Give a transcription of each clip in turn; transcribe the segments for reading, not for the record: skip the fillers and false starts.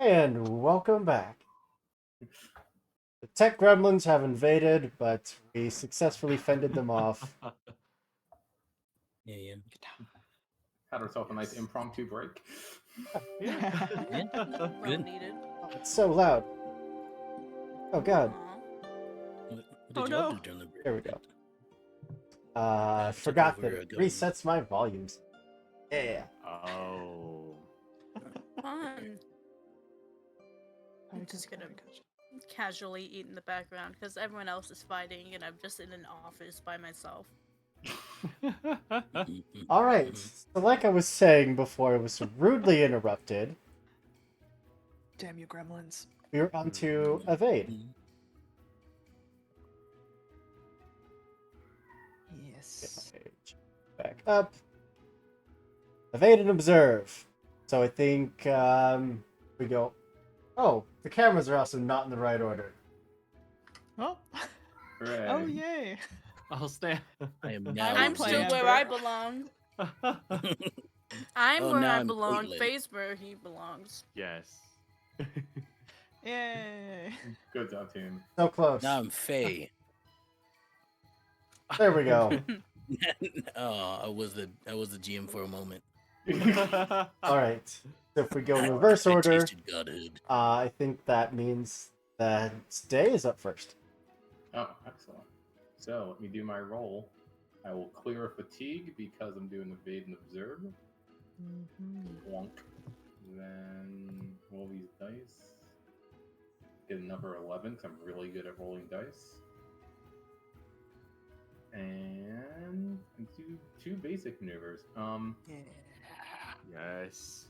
And welcome back. The tech gremlins have invaded, but we successfully fended them off. Yeah. Had ourselves a nice impromptu break. Yeah. Well Good. needed. Oh, it's so loud. Oh god. What did Oh, y'all no. do during the break? There we go. Took Forgot that over, it government. resets my volumes. Yeah. Oh. Fun. I'm just gonna- Casually eat in the background because everyone else is fighting and I'm just in an office by myself. Alright. So like I was saying before I was rudely interrupted, Damn you, gremlins. we're on to evade. Yes. Back up. Evade and observe. So I think we go. Oh, the cameras are also not in the right order. Oh. Hooray. Oh, yay. I'll stand. I am now. I'm in playing still Amber. where I belong. I'm Oh, Oh, where now I I'm belong. Caitlyn. Faye's where he belongs. Yes. Yay. Good job, team. So close. Now I'm Faye. There we go. Oh, I was the GM for a moment. All right. So if we go in I- reverse I order, tasted godhood. I think that means that Day is up first. Oh, excellent. So let me do my roll. I will clear fatigue because I'm doing evade and observe. Wonk. Then roll these dice. Get another 11 because I'm really good at rolling dice. And do two basic maneuvers. Yeah. Yes.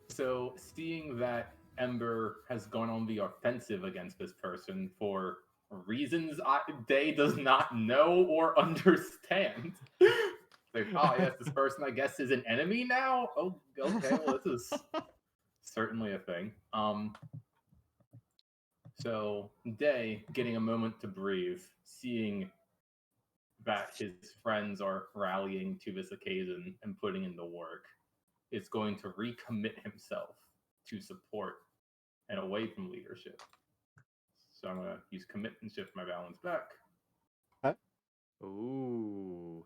So seeing that Ember has gone on the offensive against this person for reasons Day does not know or understand. Like, oh yes, this person I guess is an enemy now. Oh, okay, well this is certainly a thing. So Day getting a moment to breathe, seeing that his friends are rallying to this occasion and putting in the work, is going to recommit himself to support and away from leadership. So I'm going to use commit and shift my balance back. Ooh.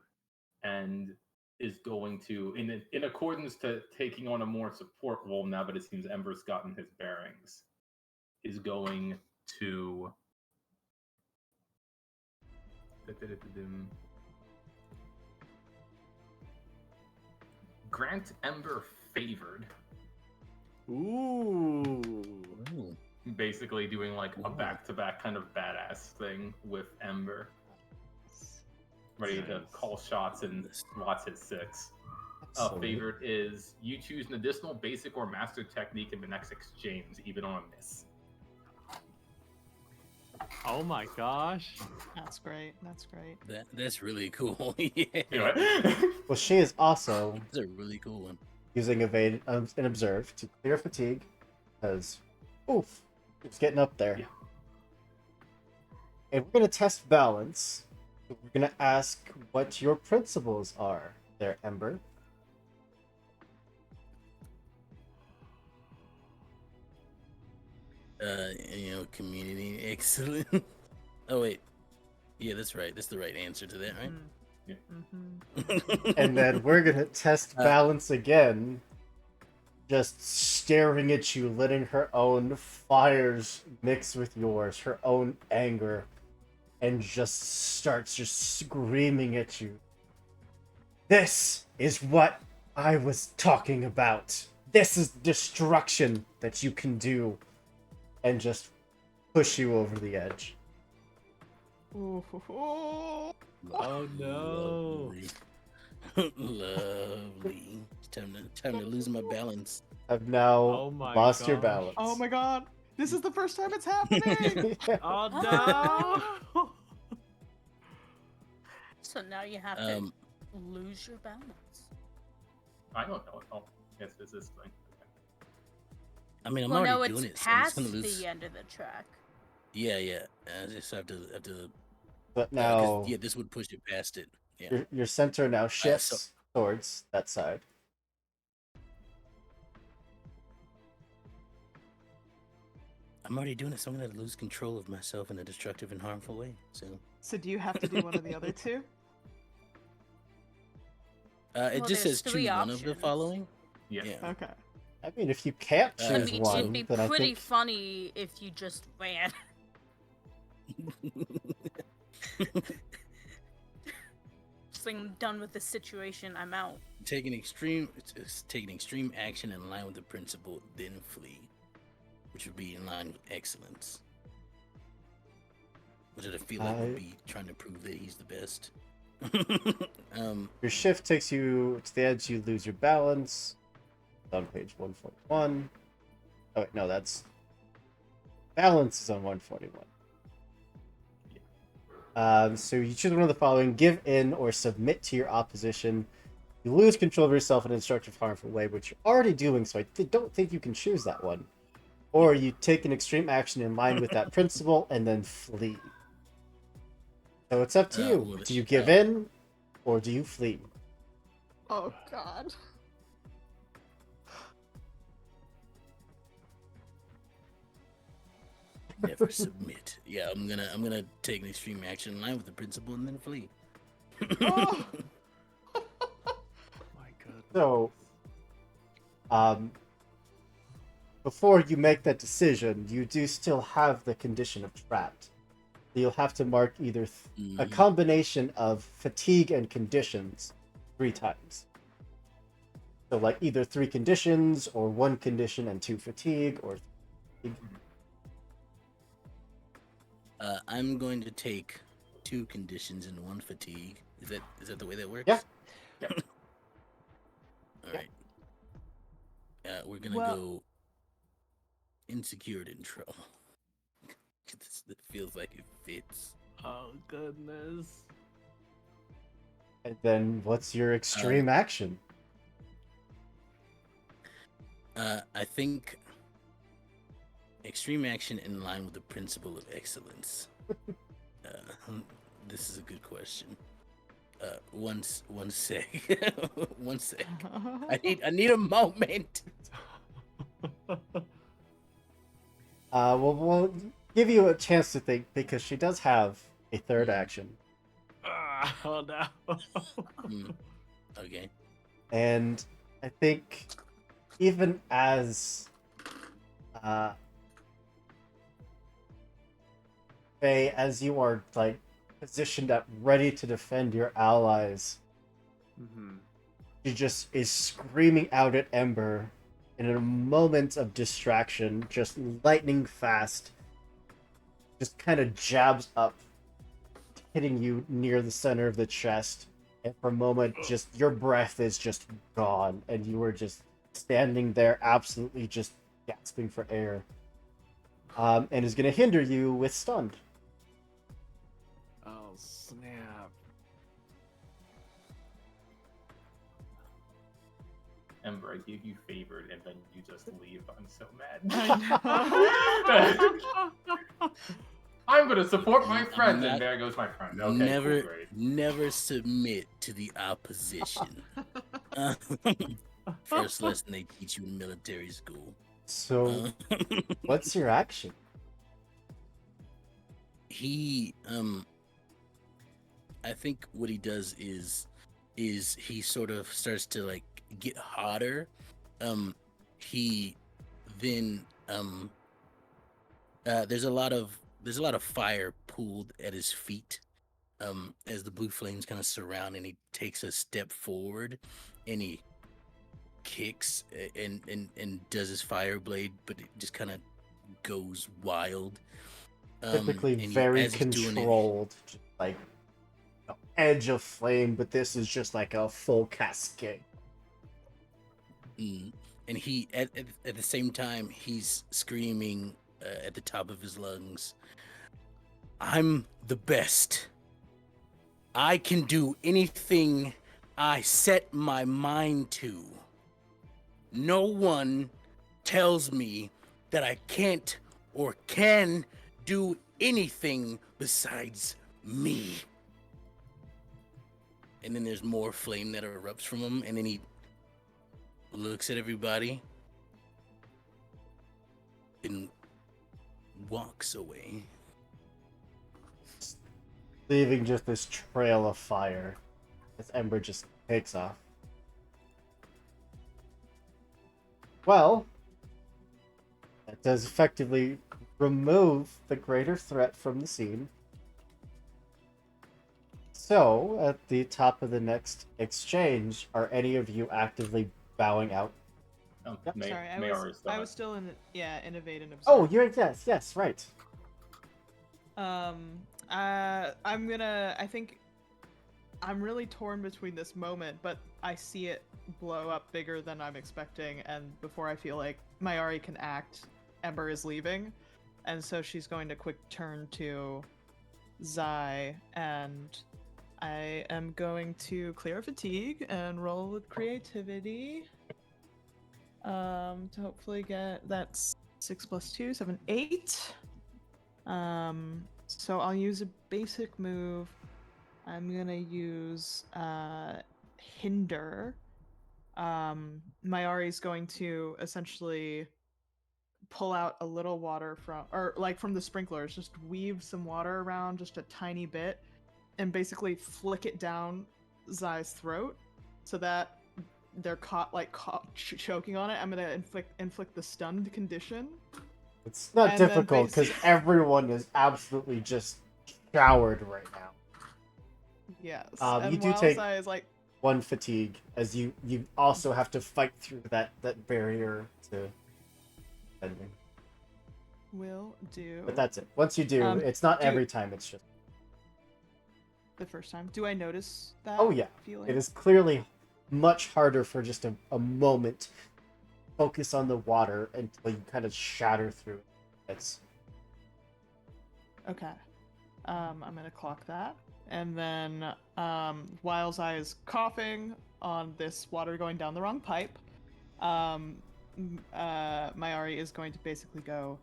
And is going to, in accordance to taking on a more support role now that it seems Ember's gotten his bearings, is going to grant Ember favored. Ooh. Ooh. Basically doing like a Ooh. back-to-back kind of badass thing with Ember. Ready to Nice. call shots and watch his six. Excellent. Favorite is you choose an additional basic or master technique in the next exchange, even on a miss. Oh my gosh. That's great. That's great. That's really cool. Yeah. Anyway. Well, she is also That's a really cool one. using evade and observe to clear fatigue, because oof, it's getting up there. Yeah. And we're gonna test balance. We're gonna ask what your principles are, there, Ember. Community excellent. Oh wait, yeah, that's right. That's the right answer to that, right? Yeah. Mm-hmm. And then we're gonna test balance again, just staring at you, letting her own fires mix with yours, her own anger, and just starts just screaming at you. This is what I was talking about. This is destruction that you can do. And just push you over the edge. Ooh. Oh no. Lovely. Lovely. It's time to lose my balance. I've now Oh my lost your gosh. balance. Oh my god. This is the first time it's happening. Oh no. So now you have to lose your balance. I don't know. Oh, yes, this is thing. I mean, I'm Well, no, already doing it's it. So I'm past just gonna lose. the end of the track. Yeah. I just have to. But now this would push it past it. Yeah. your center now shifts towards that side. I'm already doing it, so I'm gonna lose control of myself in a destructive and harmful way. So do you have to do one of the other two? It Well, just there's says choose three one of the options. following. Yeah. Yeah. Okay. I mean, if you can't I I choose mean, one, it'd be then I pretty think funny if you just ran. Just like, I'm done with this situation. I'm out. taking extreme action in line with the principle, then flee, which would be in line with excellence. Which I feel like would be trying to prove that he's the best. your shift takes you to the edge. You lose your balance. It's on page 141. Oh wait, no, that's balance is on 141. So you choose one of the following: give in or submit to your opposition. You lose control of yourself in a destructive, harmful way, which you're already doing. So I don't think you can choose that one. Or you take an extreme action in line with that principle and then flee. So it's up to you. well, Do you give in or do you flee? Oh God. Never submit. Yeah, I'm gonna take an extreme action in line with the principle and then flee. Oh. My goodness. So, before you make that decision, you do still have the condition of trapped. You'll have to mark either a combination of fatigue and conditions 3 times. So, like either 3 conditions, or 1 condition and 2 fatigue, or I'm going to take 2 conditions and 1 fatigue. Is that the way that works? Yeah. All right. We're gonna Well- go insecure in trouble. It feels like it fits. Oh goodness. and then what's your extreme action? I think extreme action in line with the principle of excellence. This is a good question. One sec. One sec. I need a moment. Well, we'll give you a chance to think because she does have a third action. Oh no. Okay. And I think even as Faye, as you are like positioned up ready to defend your allies, Mm-hmm. she just is screaming out at Ember, and in a moment of distraction, just lightning fast, just kind of jabs up, hitting you near the center of the chest. And for a moment, just your breath is just gone, and you are just standing there, absolutely just gasping for air. And is going to hinder you with stunned. Oh snap. Ember, I gave you favored, and then you just leave. I'm so mad. I'm gonna support my friends, and there goes my friend. Okay, cool, great. Never submit to the opposition. First lesson they teach you in military school. So, what's your action? He I think what he does is he sort of starts to like get hotter. He then there's a lot of fire pooled at his feet as the blue flames kind of surround, and he takes a step forward and he kicks and does his fire blade, but it just kind of goes wild. Typically and very as he's doing it- controlled, just like edge of flame, but this is just like a full cascade. And he at the same time he's screaming at the top of his lungs, "I'm the best. I can do anything I set my mind to. No one tells me that I can't or can do anything besides me." And then there's more flame that erupts from him, and then he looks at everybody and walks away. Leaving just this trail of fire as Ember just takes off. Well, that does effectively remove the greater threat from the scene. So, at the top of the next exchange, are any of you actively bowing out? Oh, Yep. Sorry, Mayar is I was still in innovate and Oh, observe. you're yes, right. I think I'm really torn between this moment, but I see it blow up bigger than I'm expecting, and before I feel like Mayari can act, Ember is leaving, and so she's going to quick turn to Zai, and I am going to clear fatigue and roll with creativity. To hopefully get that 6 plus 2, 7, 8. So I'll use a basic move. I'm gonna use Hinder. Mayari's going to essentially pull out a little water from the sprinklers, just weave some water around just a tiny bit, and basically flick it down Zai's throat, so that they're choking on it. I'm gonna inflict the stunned condition. It's not And then difficult because everyone is absolutely just showered right now. Yes. You And do while take Zai is like, one fatigue as you also have to fight through that barrier to bending. will do. But that's it. Once you do, it's not every time. It's just the first time. Do I notice that? oh yeah. Feeling? It is clearly much harder for just a moment. Focus on the water until you kind of shatter through it. It's Okay. I'm gonna clock that. And then while Zai is coughing on this water going down the wrong pipe, Mayari is going to basically go,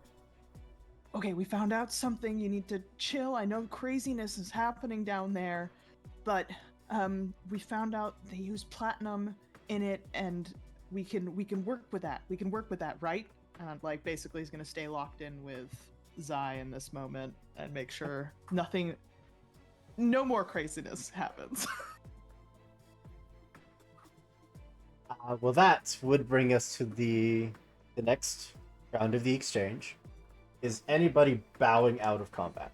okay, we found out something, you need to chill. I know craziness is happening down there, but we found out they use platinum in it, and we can work with that. We can work with that, right? And like basically he's gonna stay locked in with Zai in this moment and make sure no more craziness happens. well, that would bring us to the next round of the exchange. Is anybody bowing out of combat?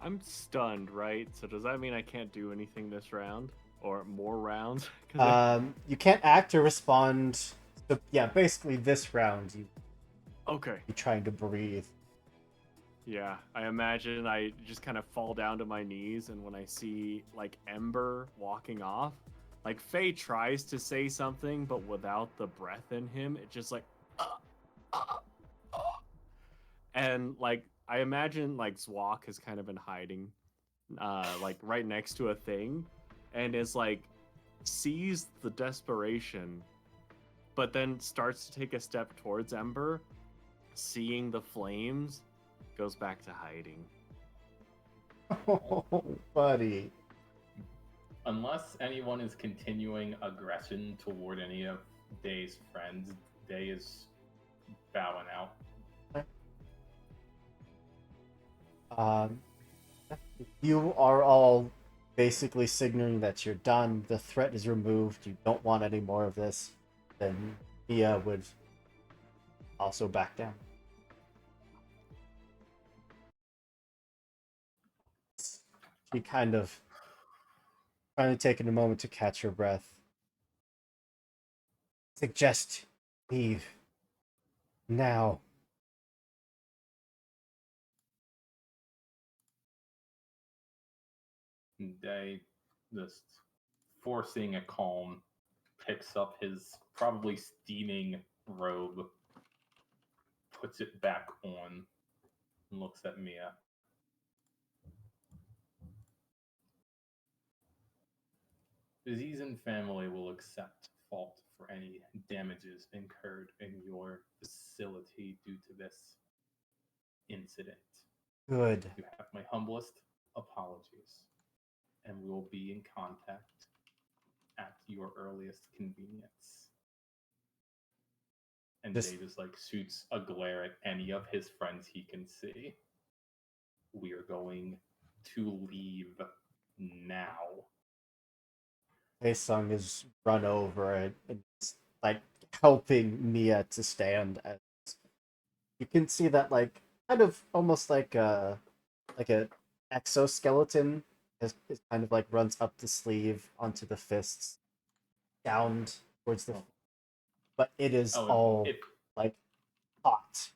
I'm stunned, right? So does that mean I can't do anything this round? Or more rounds? 'Cause You can't act or respond. So yeah, basically this round okay. you're trying to breathe. Yeah, I imagine I just kind of fall down to my knees, and when I see like Ember walking off, like Faye tries to say something, but without the breath in him, it just like, uh, uh, uh. And like I imagine like Zwok has kind of been hiding, like right next to a thing, and is like sees the desperation, but then starts to take a step towards Ember, seeing the flames, goes back to hiding. Oh, buddy. Unless anyone is continuing aggression toward any of Day's friends, Day is bowing out. You are all basically signaling that you're done. The threat is removed. You don't want any more of this. Then Mia would also back down. She kind of finally taking a moment to catch her breath. Suggest leave now. Day, just forcing a calm, picks up his probably steaming robe, puts it back on, and looks at Mia. Aziz and family will accept fault for any damages incurred in your facility due to this incident. Good. You have my humblest apologies, and we will be in contact at your earliest convenience. And Just- Day just like shoots a glare at any of his friends he can see. We are going to leave now. Sung is run over and it's like helping Mia to stand. As you can see that like kind of almost like a exoskeleton is kind of like runs up the sleeve onto the fists, down towards the. But it is all like hot,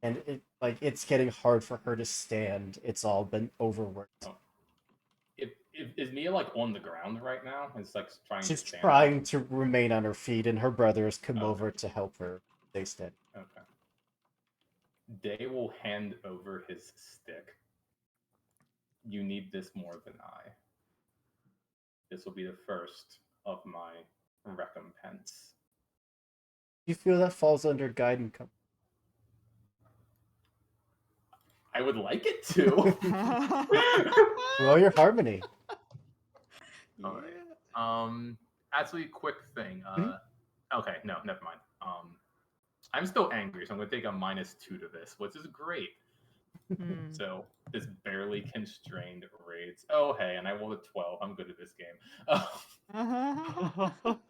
and it's getting hard for her to stand. It's all been overworked. Oh. Is Mia like on the ground right now? It's like trying She's to stand trying up? to remain on her feet, and her brother has come Okay. over to help her stay steady. Okay. Day will hand over his stick. You need this more than I. This will be the first of my recompense. You feel that falls under guide and come. I would like it to. Roll your harmony. All right. Actually, quick thing. Okay, no, never mind. I'm still angry, so I'm gonna take a -2 to this, which is great. So this barely constrained raids. Oh hey, and I rolled a 12. I'm good at this game.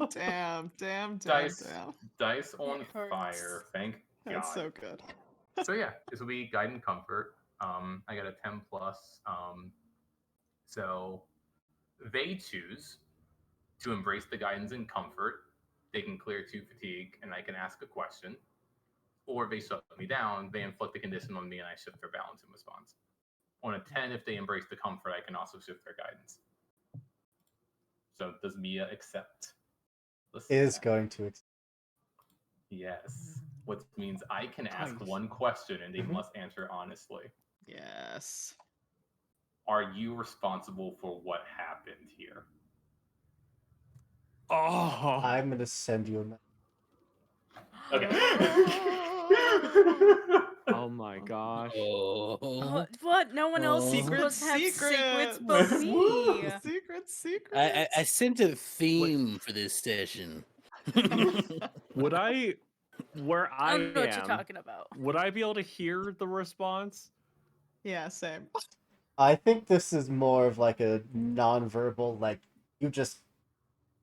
Damn. Dice on It hurts. fire. Thank God. That's so good. So yeah, this will be guide and comfort. I got a 10 plus. So they choose to embrace the guidance and comfort. They can clear 2 fatigue, and I can ask a question. Or they shut me down, they inflict a condition on me, and I shift their balance in response. On a 10, if they embrace the comfort, I can also shift their guidance. So does Mia accept? Is going to. Yes. Which means I can ask Nice. one question and they Mhm. must answer honestly. Yes. Are you responsible for what happened here? Oh, I'm gonna send you a message. Okay. oh my gosh. Oh. What? No one else is Secret, supposed to have secrets secret. but me. Secret. I sent a theme for this session. Would I, where I I don't know what you're am, talking about. would I be able to hear the response? Yeah, same. I think this is more of like a non-verbal, like you just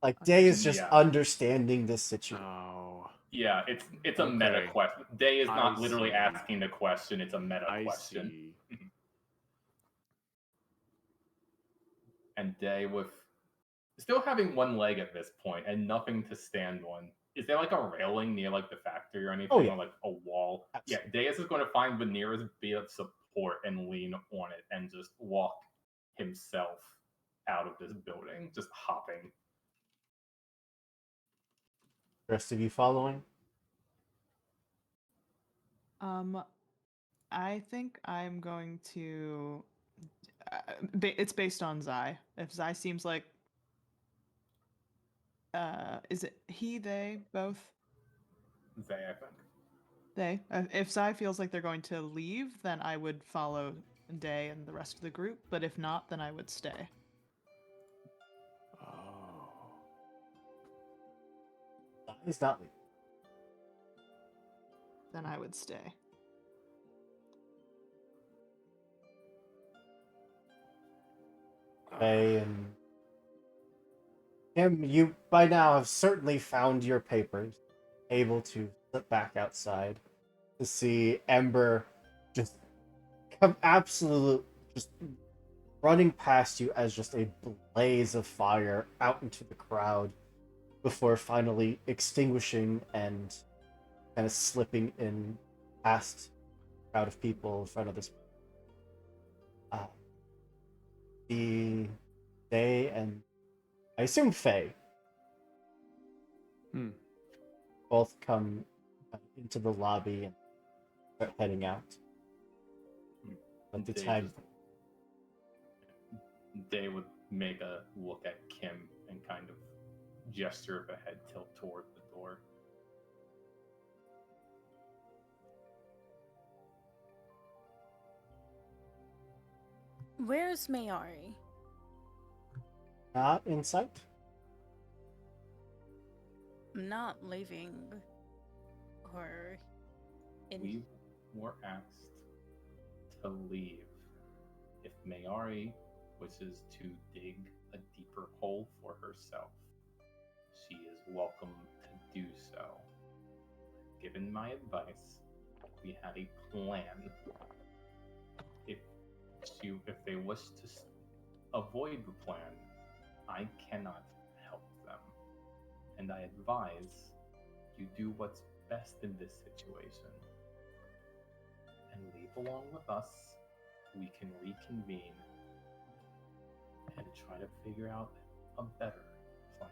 like Day is just Yeah. understanding this situation. Oh, Yeah, it's a meta Okay. question. Day is not I literally see. asking the question, it's a meta I question. see. And Day with still having one leg at this point and nothing to stand on. Is there like a railing near like the factory or anything, yeah. or like a wall? Absolutely. Yeah, Deus is going to find the nearest bit of support and lean on it and just walk himself out of this building, just hopping. Rest of you following? I think I'm going to. It's based on Zai. If Zai seems like, is it he, they, both? They, I think. They. If Zai feels like they're going to leave, then I would follow Day and the rest of the group. But if not, then I would stay. Oh. He's not leaving. Then I would stay. Faye and him, you by now have certainly found your papers, able to slip back outside to see Ember just come just running past you as just a blaze of fire out into the crowd before finally extinguishing and kind of slipping in past a crowd of people in front of this. They and I assume Faye both come into the lobby and start heading out. But the time Day would make a look at Kim and kind of gesture of a head tilt toward the door. Where's Mayari? not in sight. I'm not leaving. her in. We were asked to leave. If Mayari wishes to dig a deeper hole for herself, she is welcome to do so. Given my advice, we had a plan. If they wish to avoid the plan, I cannot help them. And I advise you do what's best in this situation. And leave along with us. We can reconvene and try to figure out a better plan.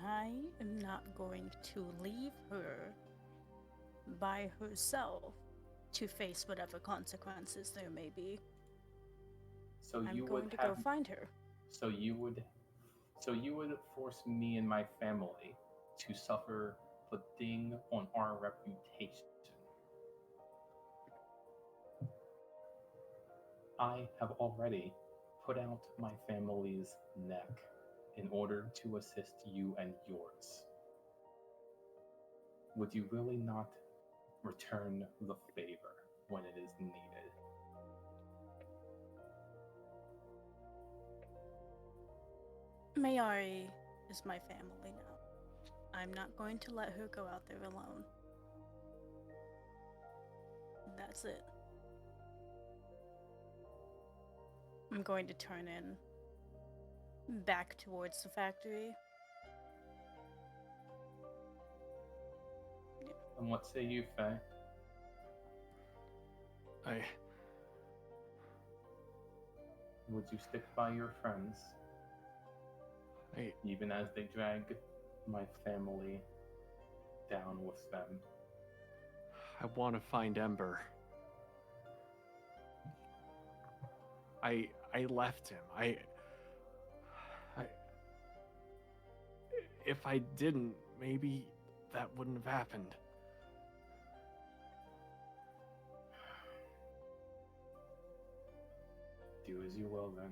I am not going to leave her by herself to face whatever consequences there may be. So I'm you going would to have go find her. so you would force me and my family to suffer the ding on our reputation. I have already put out my family's neck in order to assist you and yours. Would you really not return the favor when it is needed? Mayari is my family now. I'm not going to let her go out there alone. That's it. I'm going to turn in back towards the factory. And what say you, Faye? Would you stick by your friends, even as they drag my family down with them? I want to find Ember. I left him. I if I didn't, maybe that wouldn't have happened. Do as you will then.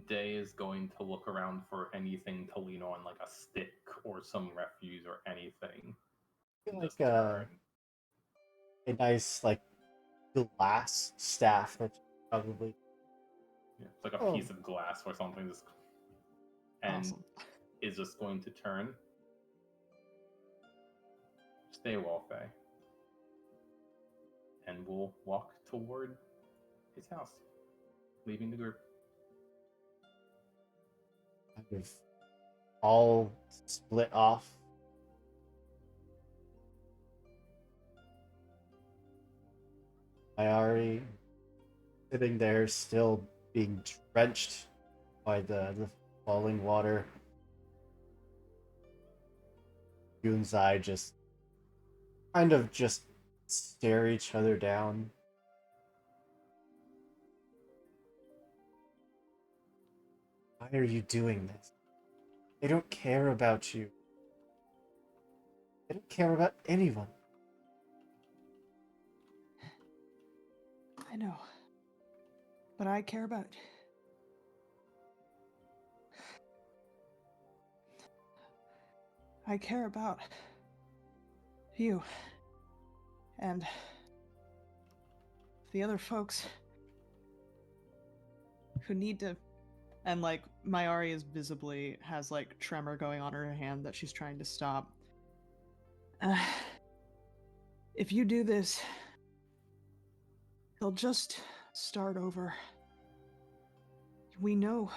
Day is going to look around for anything to lean on, like a stick or some refuse or anything. I feel Just like turn. a nice like glass staff that probably Yeah, it's like a Oh. piece of glass or something. And Awesome. is just going to turn. Stay well, Faye. And we'll walk toward his house, leaving the group. kind of all split off. Mayari sitting there still being drenched by the falling water. Yunzai just kind of just stare each other down. Why are you doing this? They don't care about you. They don't care about anyone. I know. But I care about. I care about you and the other folks who need to. And like Mayari is visibly has like tremor going on her hand that she's trying to stop. If you do this, they'll just start over. We know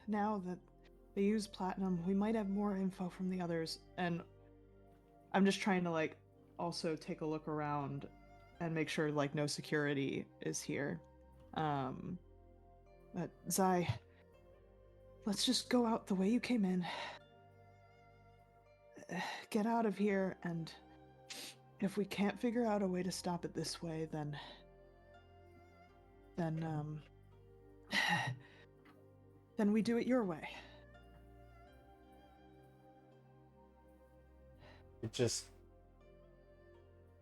now that they use platinum. We might have more info from the others, and I'm just trying to like also take a look around and make sure like no security is here. But Zai, let's just go out the way you came in. Get out of here, and if we can't figure out a way to stop it this way, then then we do it your way. It just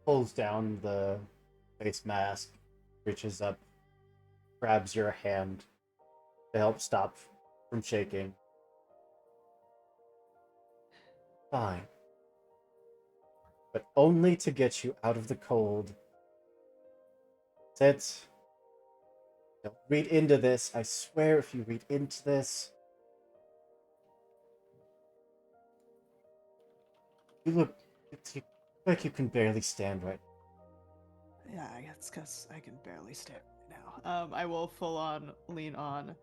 pulls down the face mask, reaches up, grabs your hand to help stop from shaking. Fine. But only to get you out of the cold. That's it. Don't read into this. I swear if you read into this... You look like you can barely stand right. Yeah, it's because I can barely stand right now. I will full on lean on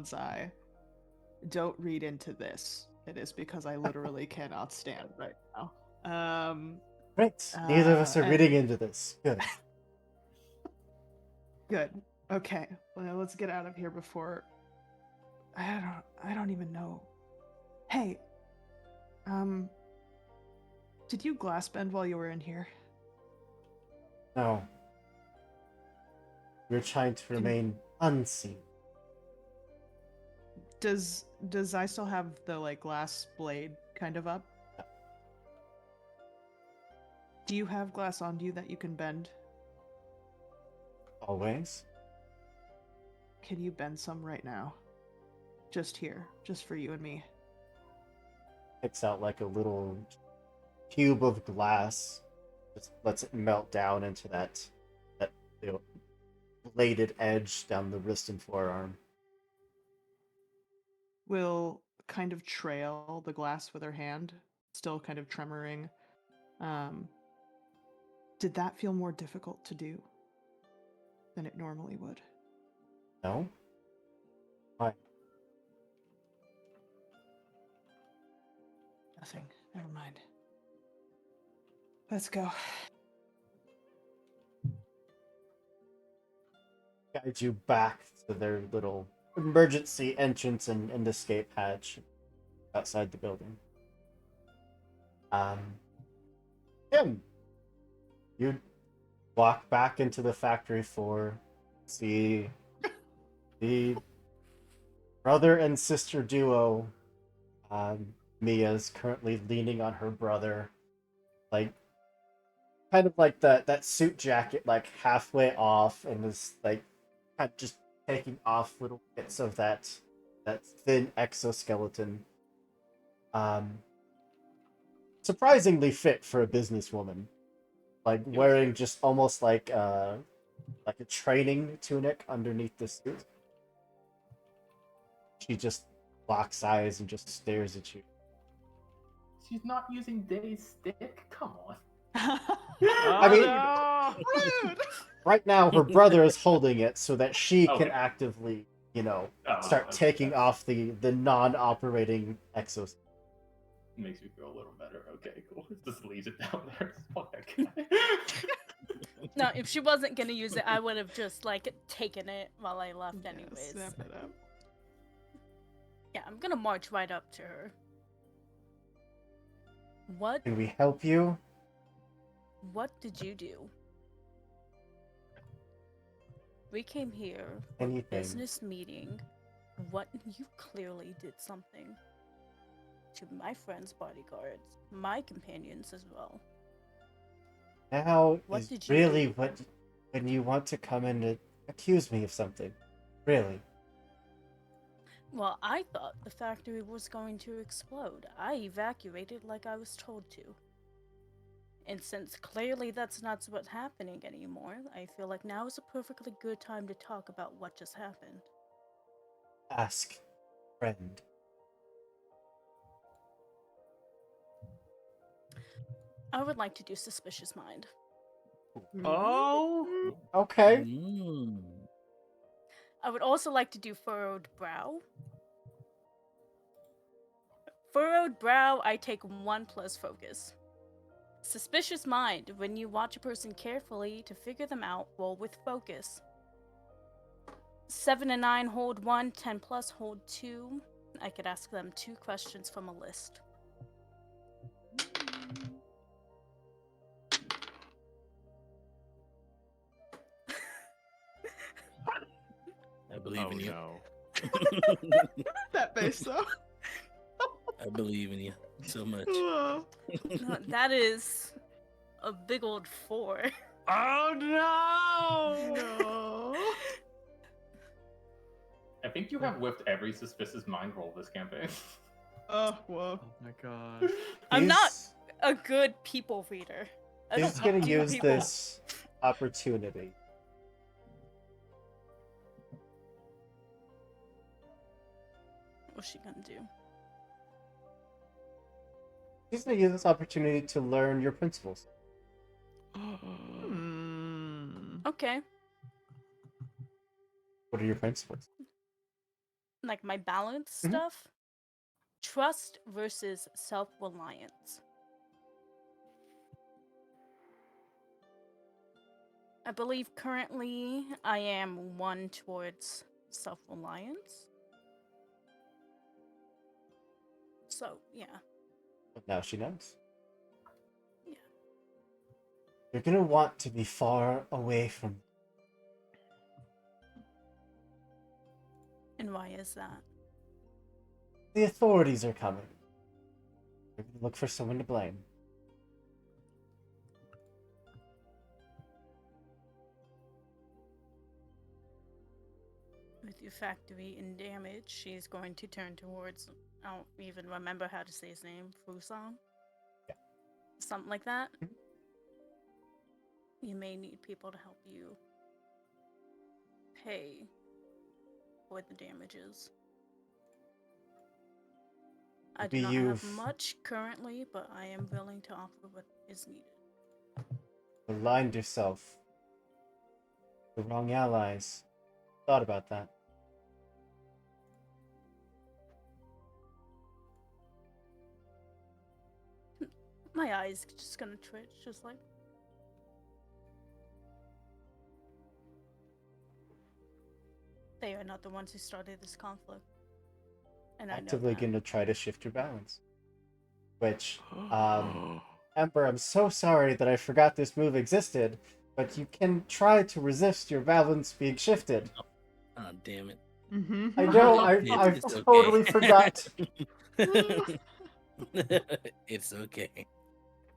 Zai. Don't read into this. It is because I literally cannot stand right now. Right. Neither of us are and- reading into this. Good. Good. Okay. Well, let's get out of here before I don't even know. Hey. Did you glass bend while you were in here? No. You're trying to remain unseen. Does I still have the like glass blade kind of up? Do you have glass on you that you can bend? Always. Can you bend some right now? Just here, just for you and me. Picks out like a little cube of glass. Just lets it melt down into that you know, bladed edge down the wrist and forearm. Will kind of trail the glass with her hand, still kind of tremoring. Did that feel more difficult to do than it normally would? No? Why? Nothing. Never mind. Let's go. Guide you back to their little emergency entrance and escape hatch outside the building. Tim, you walk back into the factory floor, see the brother and sister duo. Mia's currently leaning on her brother, like kind of like that suit jacket, like halfway off, and is like kind of just taking off little bits of that thin exoskeleton. Surprisingly fit for a businesswoman, like wearing just almost like a training tunic underneath the suit. She just locks eyes and just stares at you. She's not using Day's stick? Come on. I mean, no! right now her brother is holding it so that she can Okay. actively, Oh, start okay, taking that's- off the non-operating exos. Makes me feel a little better. Okay, cool. Just leaves it down there. Fuck. No, if she wasn't gonna use it, I would have just like taken it while I left, Yeah, anyways. snap it up. Yeah, I'm gonna march right up to her. What Can we help you? did you do? We came here for a Anything. business meeting. You clearly did something to my friends' bodyguards, my companions as well. Now What is did you really do? when you want to come in and accuse me of something. Really. Well, I thought the factory was going to explode. I evacuated like I was told to. And since clearly that's not what's happening anymore, I feel like now is a perfectly good time to talk about what just happened. Ask, friend. I would like to do Suspicious Mind. Oh! Okay. Mm. I would also like to do Furrowed Brow. Furrowed Brow, I take 1+ focus. Suspicious Mind, when you watch a person carefully to figure them out, roll with focus. 7 and 9 hold 1, 10+ hold 2. I could ask them 2 questions from a list. I believe in you. No. That face though. I believe in you so much. No, that is a big old 4. Oh no! No. I think you have whiffed every suspicious mind roll this campaign. Oh, whoa. Oh my gosh. I'm not He's- a good people reader. I He's don't gonna do use people. this opportunity. What's she gonna do? He's gonna use this opportunity to learn your principles. Hmm. Okay, What are your principles? like my balance Mhm. stuff. Trust versus self-reliance. I believe currently I am one towards self-reliance. So yeah, But now she knows. Yeah. You're gonna want to be far away from. and why is that? The authorities are coming. You're gonna look for someone to blame. With your factory in damage, she's going to turn towards. I don't even remember how to say his name. Fusang? Yeah. Something like that. Mhm. You may need people to help you pay for the damages. I do Maybe not have you've much currently, but I am willing to offer what is needed. aligned yourself. The wrong allies. Thought about that. My eyes just gonna twitch, just like. They are not the ones who started this conflict. And I know Actively that. gonna try to shift your balance. Which, Emperor, I'm so sorry that I forgot this move existed, but you can try to resist your balance being shifted. Oh, damn it. Mm-hmm. I know, It's I okay. totally forgot. It's okay.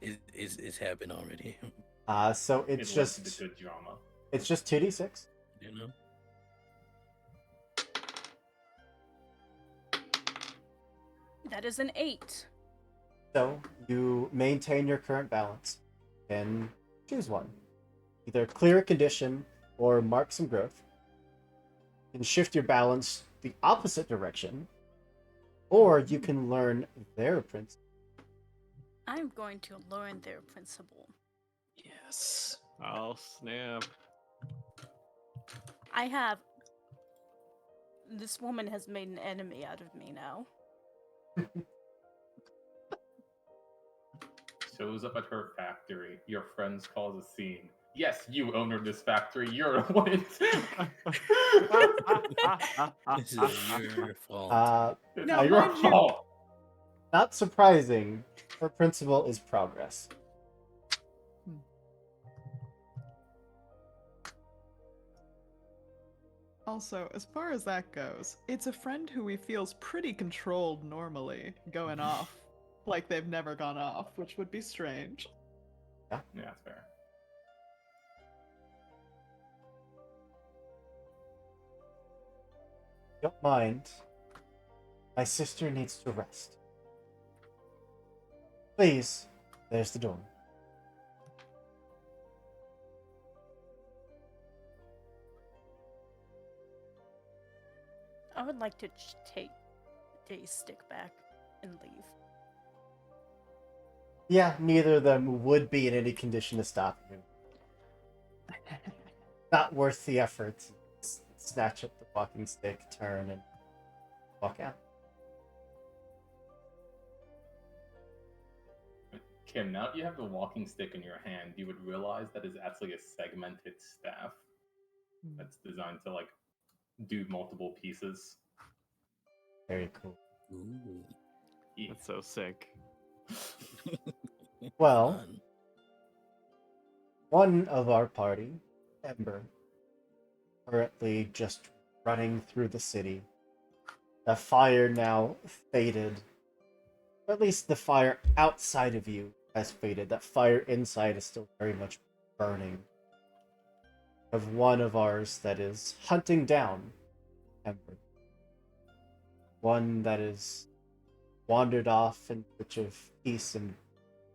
It's happened already. So It it's led to the just good drama. it's just 2d6. You know? That is an 8. So you maintain your current balance and choose one. Either clear a condition or mark some growth. You can shift your balance the opposite direction, or you can learn their principle. I'm going to learn their principle. Yes. Oh, snap. I have. This woman has made an enemy out of me now. Shows up at her factory. Your friends cause a scene. Yes, you owner of this factory. You're the one. This is your fault. Now, It's your mind you- fault. Not surprising, her principle is progress. Also, as far as that goes, it's a friend who he feels pretty controlled normally, going off like they've never gone off, which would be strange. Yeah, that's fair. Don't mind. My sister needs to rest. Please, there's the door. I would like to take Day's stick back and leave. Yeah, neither of them would be in any condition to stop you. Not worth the effort. Snatch up the walking stick, turn, and walk out. Kim, now that you have the walking stick in your hand, you would realize that is actually a segmented staff that's designed to like do multiple pieces. Very cool. Ooh. Yeah. That's so sick. Well, Fun. one of our party, Ember, currently just running through the city. The fire now faded. Or at least the fire outside of you has faded. That fire inside is still very much burning. Of one of ours that is hunting down Ember. One that is wandered off in search of peace and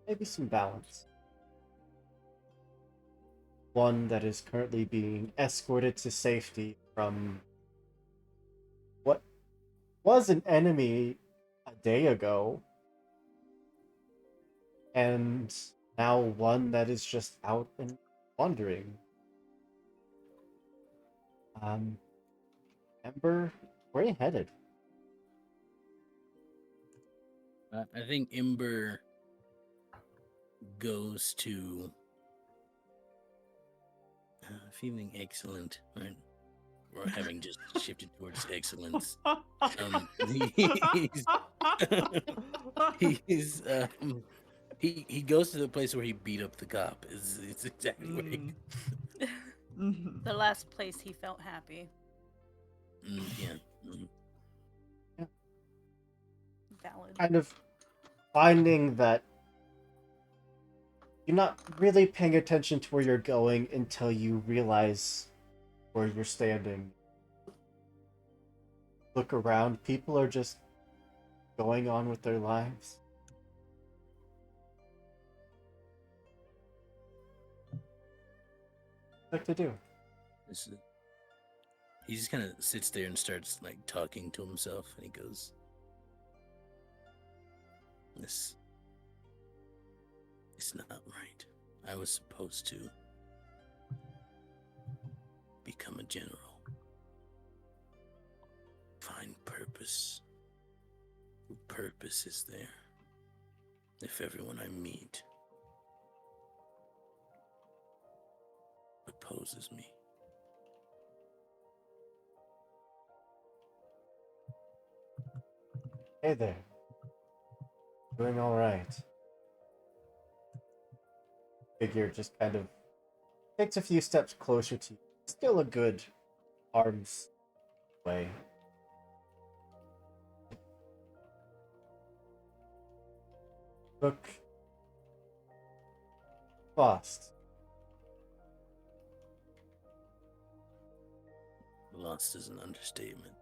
maybe some balance. One that is currently being escorted to safety from what was an enemy a day ago, and now one that is just out and wandering. Ember, where are you headed? I think Ember goes to feeling excellent, right? Or having just shifted towards excellence. He's, he's he goes to the place where he beat up the cop. Is exactly where he. The last place he felt happy. Yeah. Valid. Kind of finding that you're not really paying attention to where you're going until you realize where you're standing. Look around, people are just going on with their lives. What to do? He just kind of sits there and starts like talking to himself, and he goes, "This, it's not right. I was supposed to become a general, find purpose. What purpose is there if everyone I meet opposes me?" Hey there. Doing alright. Figure just kind of takes a few steps closer to you. Still a good arm's way. Look. Lost. Lost is an understatement.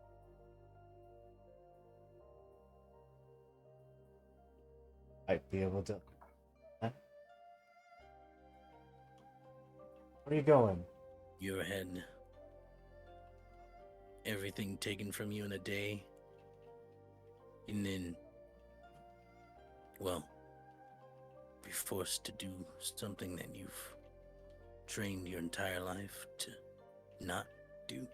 Might be able to. Huh? Where are you going? You had everything taken from you in a day, and then, well, be forced to do something that you've trained your entire life to not do.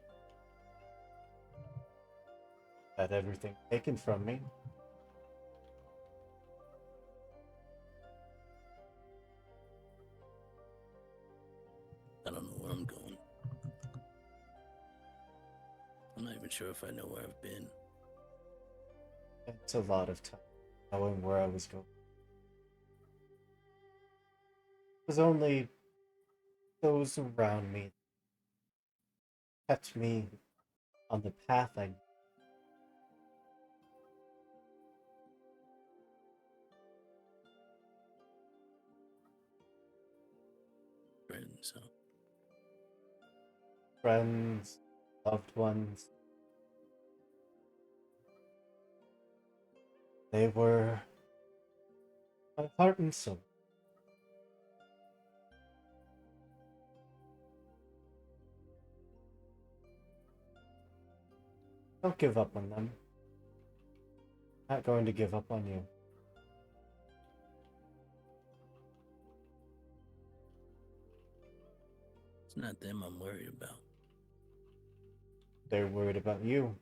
Had everything taken from me. I don't know where I'm going. I'm not even sure if I know where I've been. It's a lot of time knowing where I was going. It was only those around me kept me on the path I. Friends, so Friends, loved ones. They were my heart and soul. Don't give up on them. Not going to give up on you. it's not them I'm worried about. They're worried about you.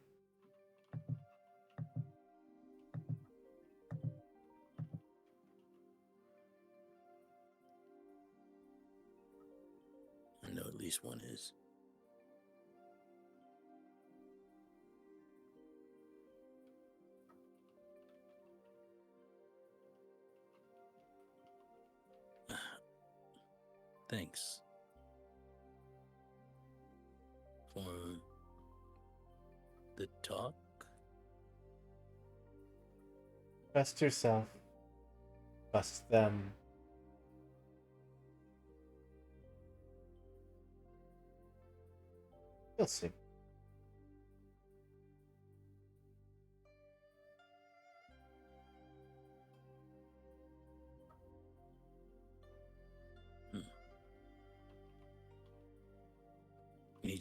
I know at least one is. Thanks for the talk. Trust yourself. Trust them. You'll see.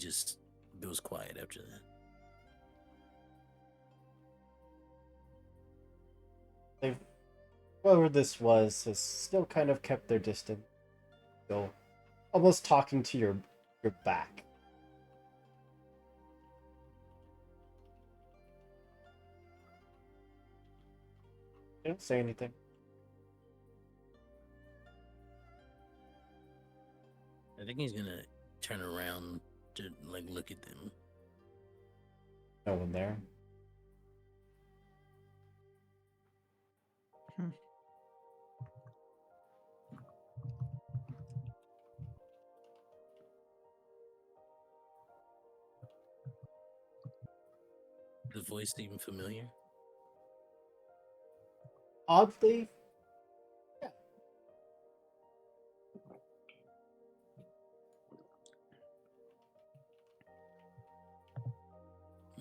just goes quiet after that. Whoever this was has still kind of kept their distance. Still almost talking to your back. They don't say anything. I think he's gonna turn around to like look at them. No one there. The voice seem familiar. Oddly,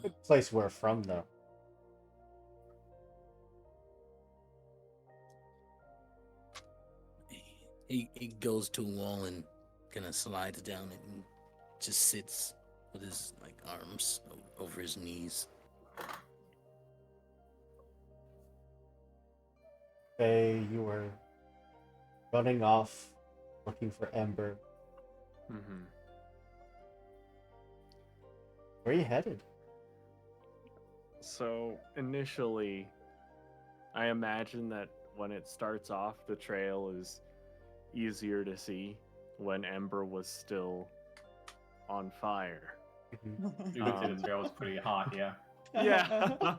good place we're from, though. He goes to a wall and kind of slides down it and just sits with his like arms over his knees. Faye, you were running off, looking for Ember. Mm-hmm. Where are you headed? So initially, I imagine that when it starts off, the trail is easier to see when Ember was still on fire. You could say the trail was pretty hot, yeah. Yeah.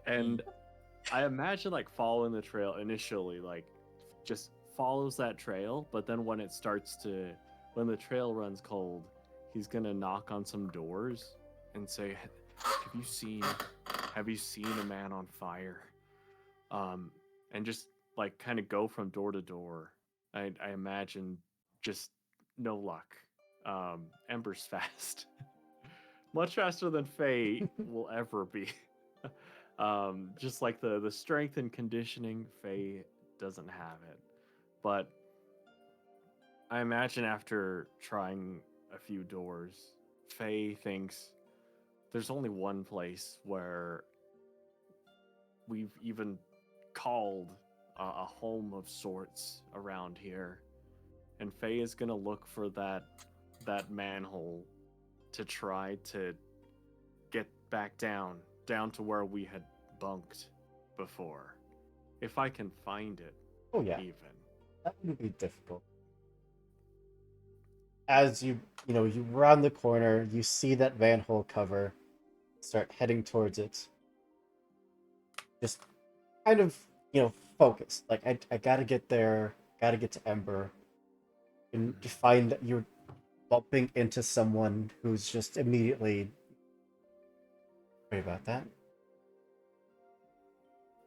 And I imagine like following the trail initially, like just follows that trail, but then when when the trail runs cold, he's gonna knock on some doors and say, have you seen a man on fire? And just like kind of go from door to door. I imagine just no luck. Ember's fast. Much faster than Faye will ever be. Just like the strength and conditioning, Faye doesn't have it. But I imagine after trying a few doors, Faye thinks there's only one place where we've even called a home of sorts around here. And Faye is gonna look for that manhole to try to get back down to where we had bunked before. If I can find it, Oh yeah, even. that wouldn't be difficult. As you round the corner, you see that manhole cover, start heading towards it. Just kind of, focused. Like, I gotta get there, gotta get to Ember. And you find that you're bumping into someone who's just immediately. Sorry about that.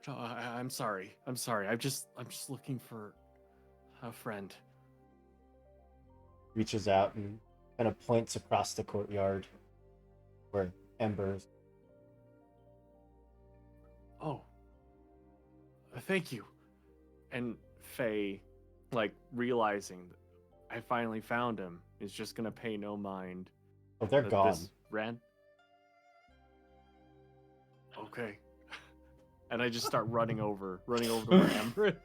Oh, I'm sorry. I'm sorry. I'm just looking for a friend. Reaches out and kind of points across the courtyard where Ember's. Oh, thank you. And Faye, like realizing that I finally found him, is just gonna pay no mind. Oh, they're that gone. This ran. Okay. And I just start running over to where Ember.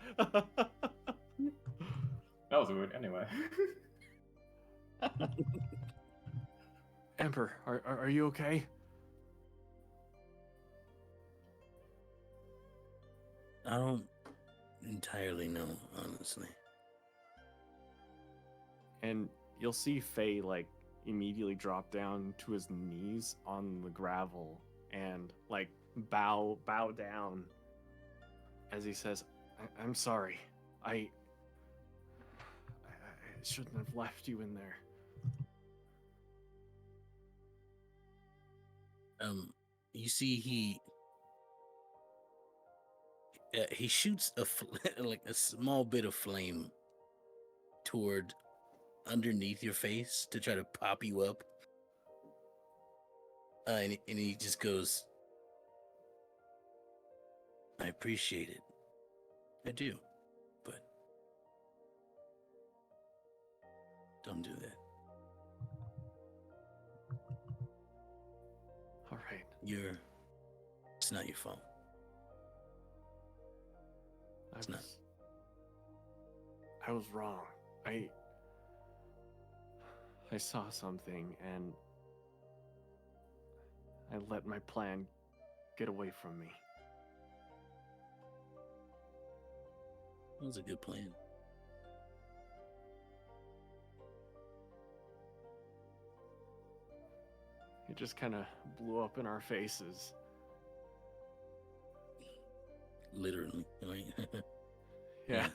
That was weird. Anyway. Ember, are you okay? I don't entirely know, honestly. And you'll see Faye like immediately drop down to his knees on the gravel and like bow down as he says, I'm sorry. I shouldn't have left you in there. You see, he shoots like a small bit of flame toward underneath your face to try to pop you up. And he just goes, I appreciate it. I do. But don't do that. It's not your fault. It's not. I was wrong. I saw something and I let my plan get away from me. That was a good plan. It just kind of blew up in our faces. Literally, right? Yeah.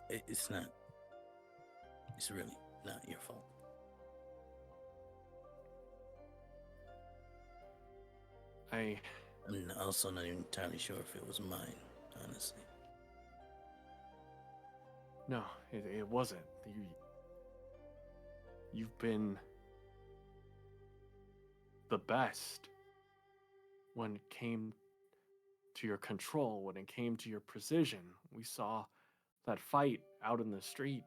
It's not. It's really not your fault. I'm also not even entirely sure if it was mine, honestly. No, it wasn't. You've been the best when it came to your control, when it came to your precision. We saw that fight out in the street.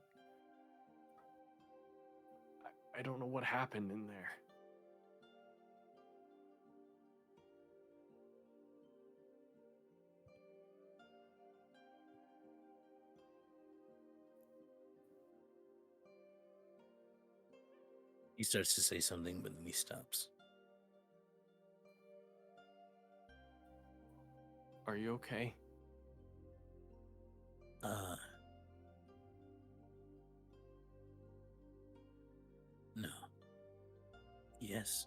I don't know what happened in there. He starts to say something, but then he stops. Are you okay? No. Yes.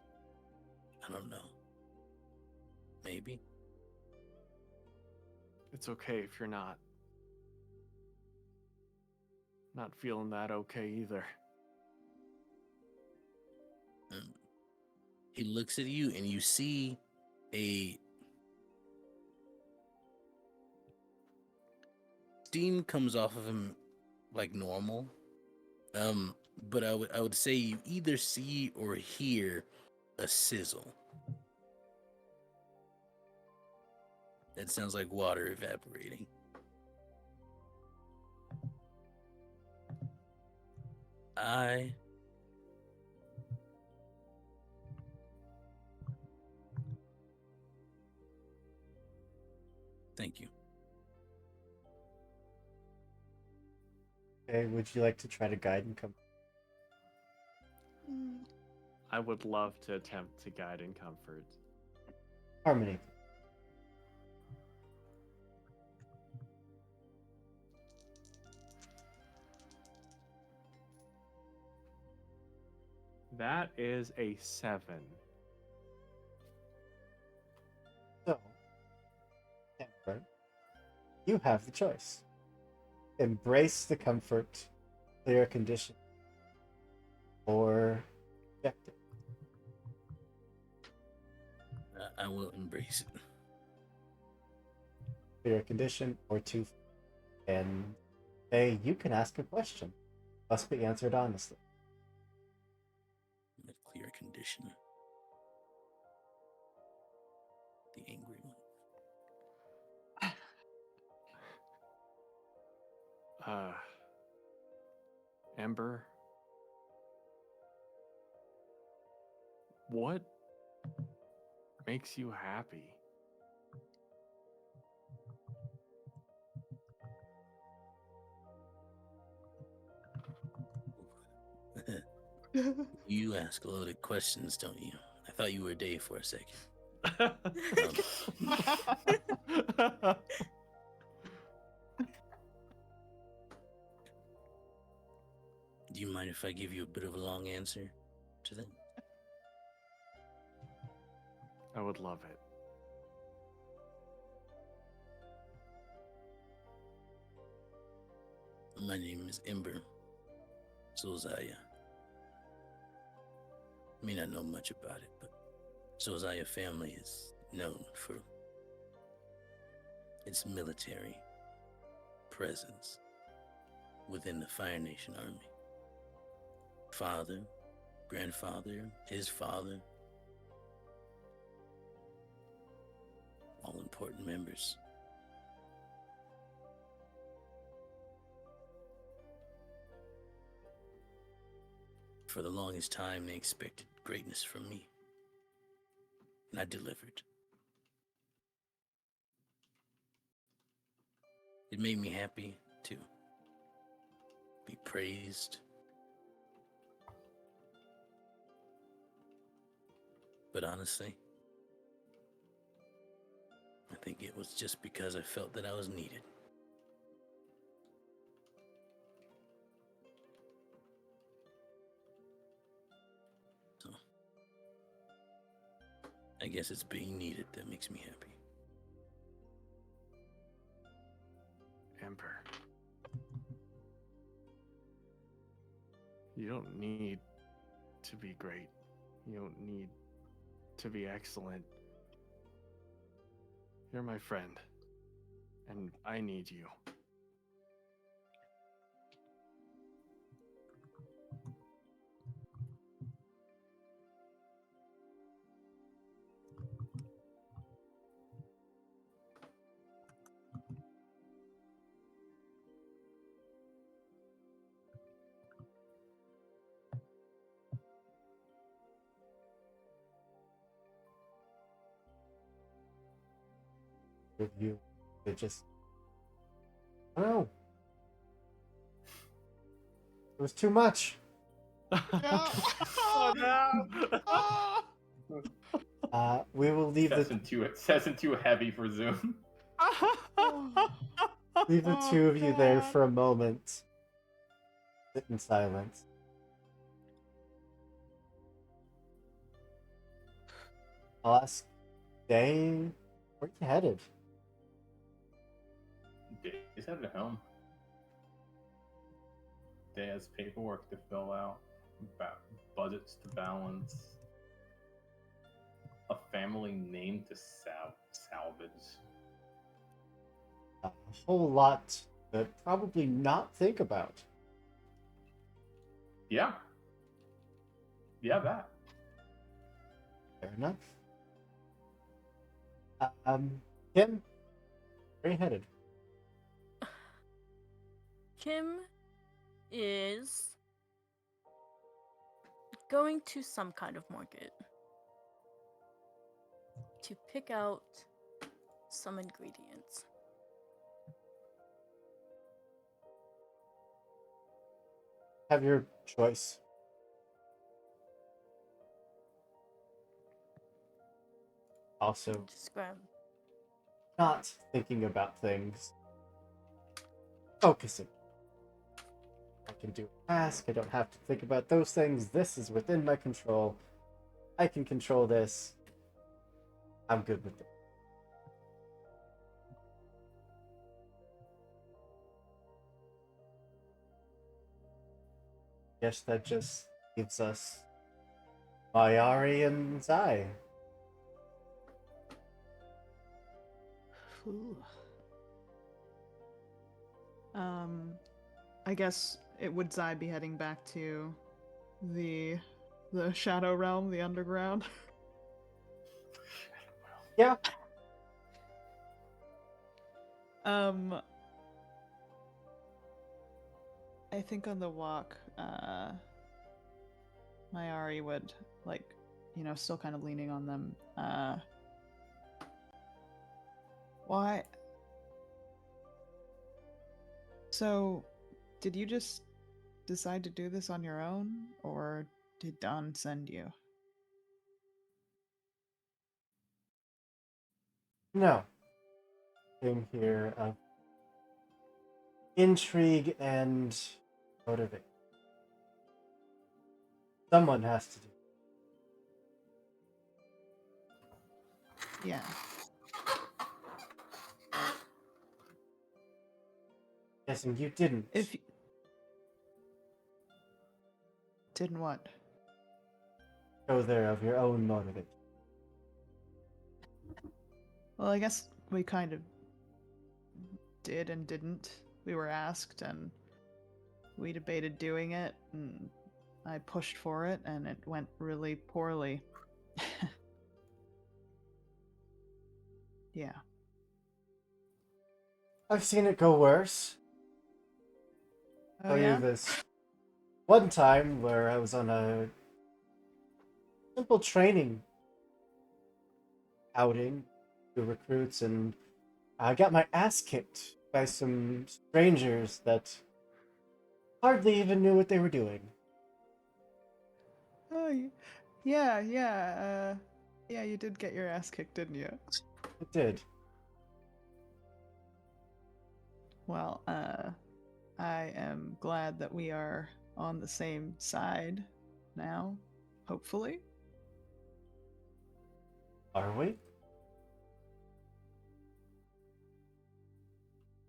I don't know. Maybe. It's okay if you're not. Not feeling that okay either. He looks at you and you see a steam comes off of him like normal. But I would say you either see or hear a sizzle. That sounds like water evaporating. Thank you. Okay, would you like to try to guide and come? I would love to attempt to guide and comfort. Harmony. That is a 7. So, Amber, you have the choice. Embrace the comfort, clear condition, or reject it. I will embrace it. Clear condition or 2. And say you can ask a question. Must be answered honestly. The clear condition. The angry one. Ember, what makes you happy? You ask loaded questions, don't you? I thought you were Dave for a second. Do you mind if I give you a bit of a long answer to that? I would love it. My name is Ember Solzaya. I may not know much about it, but Solzaya family is known for its military presence within the Fire Nation Army. Father, grandfather, his father, all important members. For the longest time, they expected greatness from me. and I delivered. It made me happy to be praised. But honestly, I think it was just because I felt that I was needed. So, I guess it's being needed that makes me happy. Ember. You don't need to be great. You don't need to be excellent. You're my friend, and I need you. With you, it just, I don't know. It was too much. Oh no! We will leave Session too heavy for Zoom. leave the two of you there for a moment. Sit in silence. I'll ask Dane, where you headed? He's headed home. Day has paperwork to fill out, budgets to balance, a family name to salvage. A whole lot to probably not think about. Yeah. Yeah, that. Fair enough. Kim, where you headed? Kim is going to some kind of market to pick out some ingredients. Have your choice. Also, Just grab. not thinking about things. Focusing. I can do a task. I don't have to think about those things. This is within my control. I can control this. I'm good with it. Guess that just gives us Mayari and Zai. Ooh. I guess it would Zai be heading back to the Shadow Realm, the underground. Yeah. I think on the walk, Mayari would, like, still kind of leaning on them. Why? So, did you just decide to do this on your own, or did Don send you? No. Thing here of intrigue and motivate. Someone has to do. Yeah. Guessing you didn't. If didn't what? Go there of your own motivation. Well, I guess we kind of did and didn't. We were asked, and we debated doing it, and I pushed for it, and it went really poorly. Yeah. I've seen it go worse. Oh, Tell yeah? you this one time where I was on a simple training outing to recruits, and I got my ass kicked by some strangers that hardly even knew what they were doing. Oh, yeah, yeah. Yeah, you did get your ass kicked, didn't you? It did. Well, I am glad that we are on the same side now, hopefully. Are we?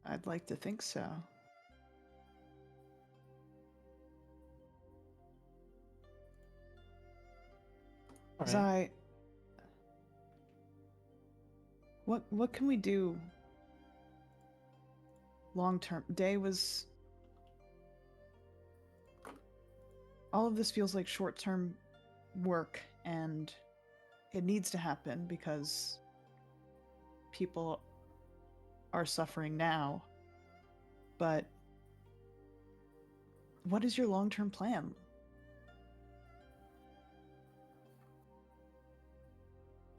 I'd like to think so. All right. Zai, what can we do long term? Day was all of this feels like short term work, and it needs to happen because people are suffering now. But what is your long term plan?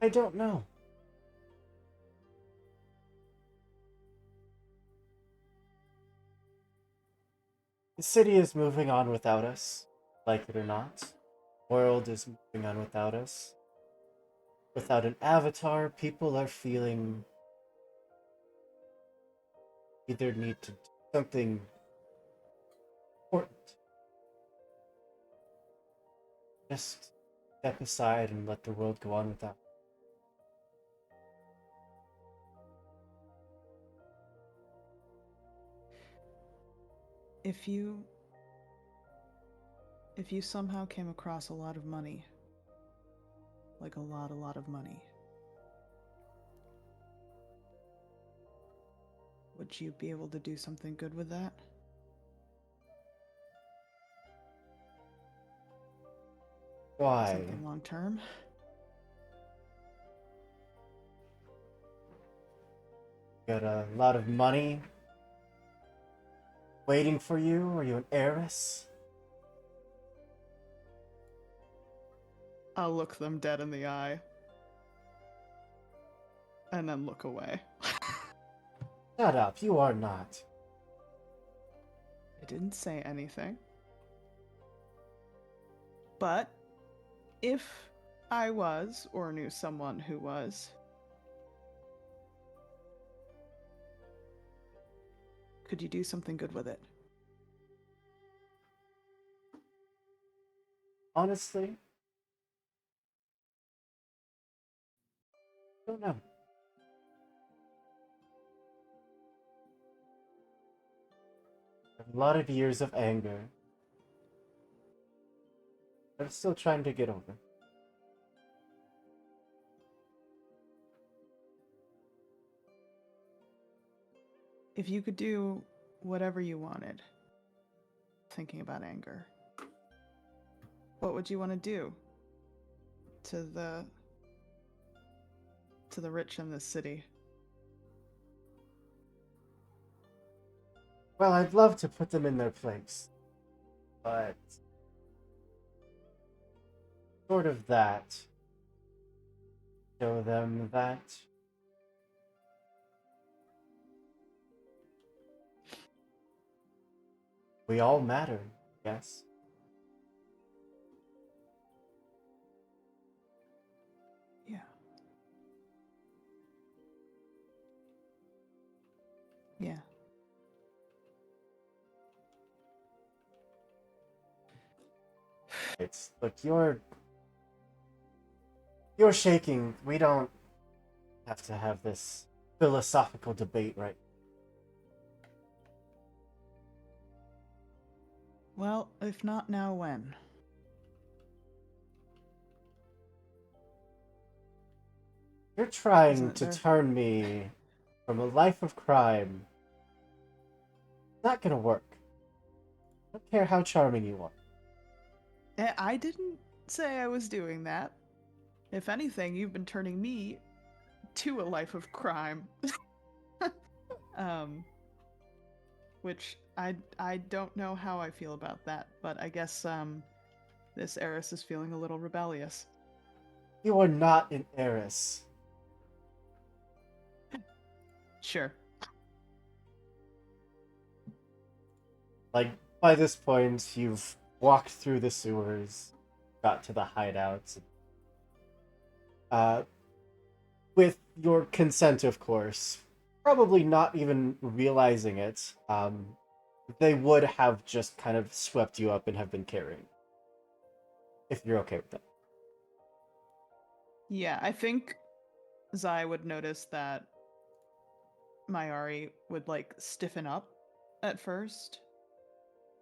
I don't know. The city is moving on without us, like it or not. World is moving on without us. Without an avatar, people are feeling either need to do something important. Just step aside and let the world go on without. If you somehow came across a lot of money, like a lot of money, would you be able to do something good with that? Why? Something long term? Got a lot of money waiting for you? Are you an heiress? I'll look them dead in the eye. And then look away. Shut up, you are not. I didn't say anything. But if I was, or knew someone who was, could you do something good with it? Honestly, I don't know. I have a lot of years of anger. I'm still trying to get over. If you could do whatever you wanted, thinking about anger, what would you want to do to the rich in this city? Well, I'd love to put them in their place, but sort of that. Show them that we all matter, yes. Yeah. Yeah. It's look, you're shaking. We don't have to have this philosophical debate right. Well, if not now, when? You're trying Isn't it to there? turn me from a life of crime. It's not gonna work. I don't care how charming you are. I didn't say I was doing that. If anything, you've been turning me to a life of crime. Which I don't know how I feel about that, but I guess this heiress is feeling a little rebellious. You are not an heiress. Sure. Like, by this point, you've walked through the sewers, got to the hideouts. With your consent, of course, probably not even realizing it, they would have just kind of swept you up and have been carrying. If you're okay with that. Yeah, I think Zai would notice that Mayari would like stiffen up at first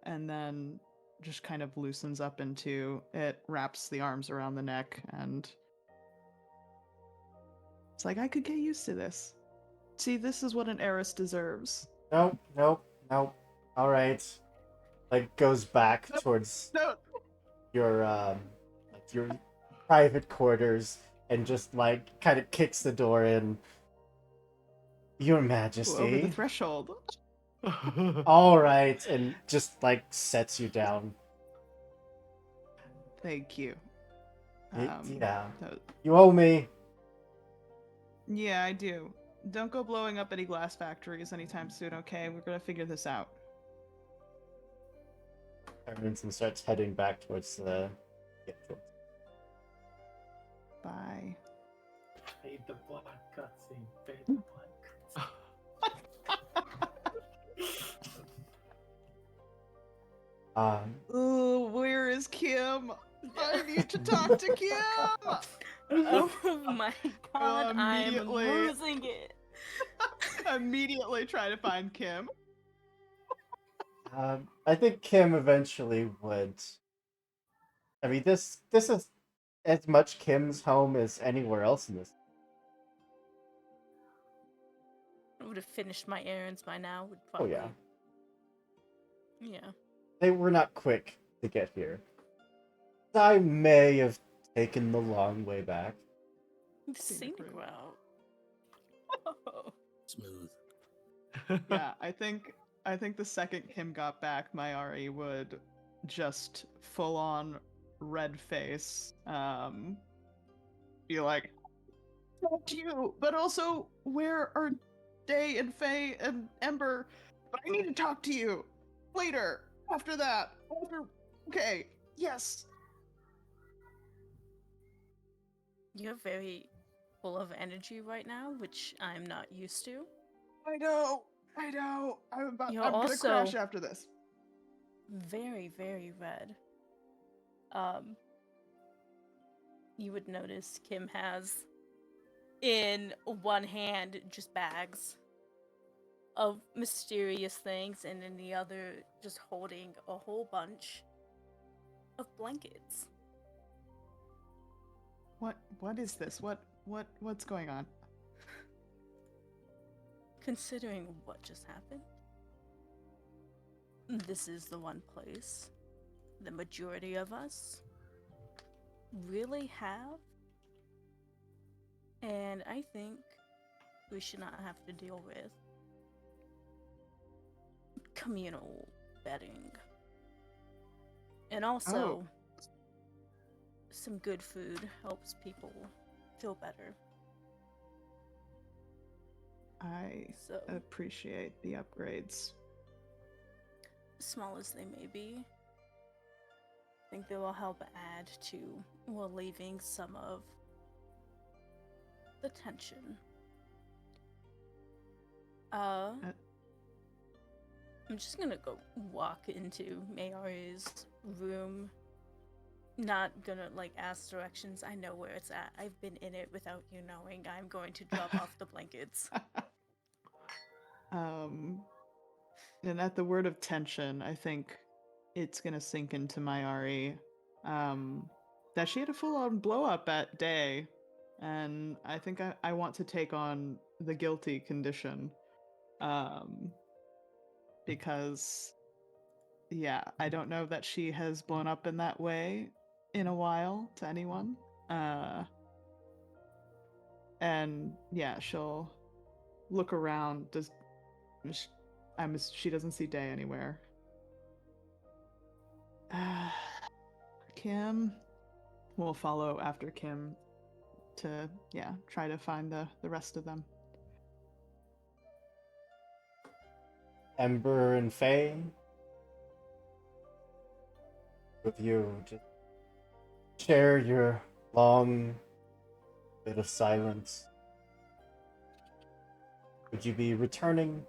and then just kind of loosens up into it, wraps the arms around the neck, and it's like, I could get used to this. See, this is what an heiress deserves. Nope, nope, nope. Alright. Like, goes back towards No, your private quarters and just, like, kind of kicks the door in. Your over the Majesty. threshold. Alright, and just, like, sets you down. Thank you. Yeah. no- You owe me. Yeah, I do. Don't go blowing up any glass factories anytime soon, okay? We're gonna figure this out. Turns and starts heading back towards the... Yeah, towards- Bye. Fade the black cutscene. Fade the black cutscene. Ooh, where is Kim? I need to talk to Kim! Oh my god, I'm immediately. losing it. Immediately try to find Kim. I think Kim eventually would. I mean, this is as much Kim's home as anywhere else in this. I would have finished my errands by now. Would Oh probably. yeah, Yeah. they were not quick to get here. I may have taken the long way back. The scenic route. route. Oh. Smooth. Yeah, I think the second Kim got back, Mayari would just full on red face, be like, "Fuck you!" But also, where are Day and Faye and Ember? But I need to talk to you later. After that. Okay. Yes. You're very full of energy right now, which I'm not used to. I know. I'm You're gonna also- crash after this. Very, very red. You would notice Kim has in one hand just bags of mysterious things, and in the other just holding a whole bunch of blankets. What is this? What's going on? Considering what just happened, this is the one place the majority of us really have, and I think we should not have to deal with communal bedding. And also, some good food helps people feel better. I So, appreciate the upgrades. small as they may be, I think they will help add to relieving some of the tension. I'm just gonna go walk into Mayari's room. Not gonna like ask directions. I know where it's at. I've been in it without you knowing. I'm going to drop off the blankets. And at the word of tension, I think it's gonna sink into Mayari that she had a full-on blow-up at Day, and I think I want to take on the guilty condition, because yeah, I don't know that she has blown up in that way in a while to anyone, and yeah, she'll look around. She doesn't see Day anywhere. Kim will follow after Kim to try to find the rest of them. Ember and Faye, with you, just share your long bit of silence. Would you be returning?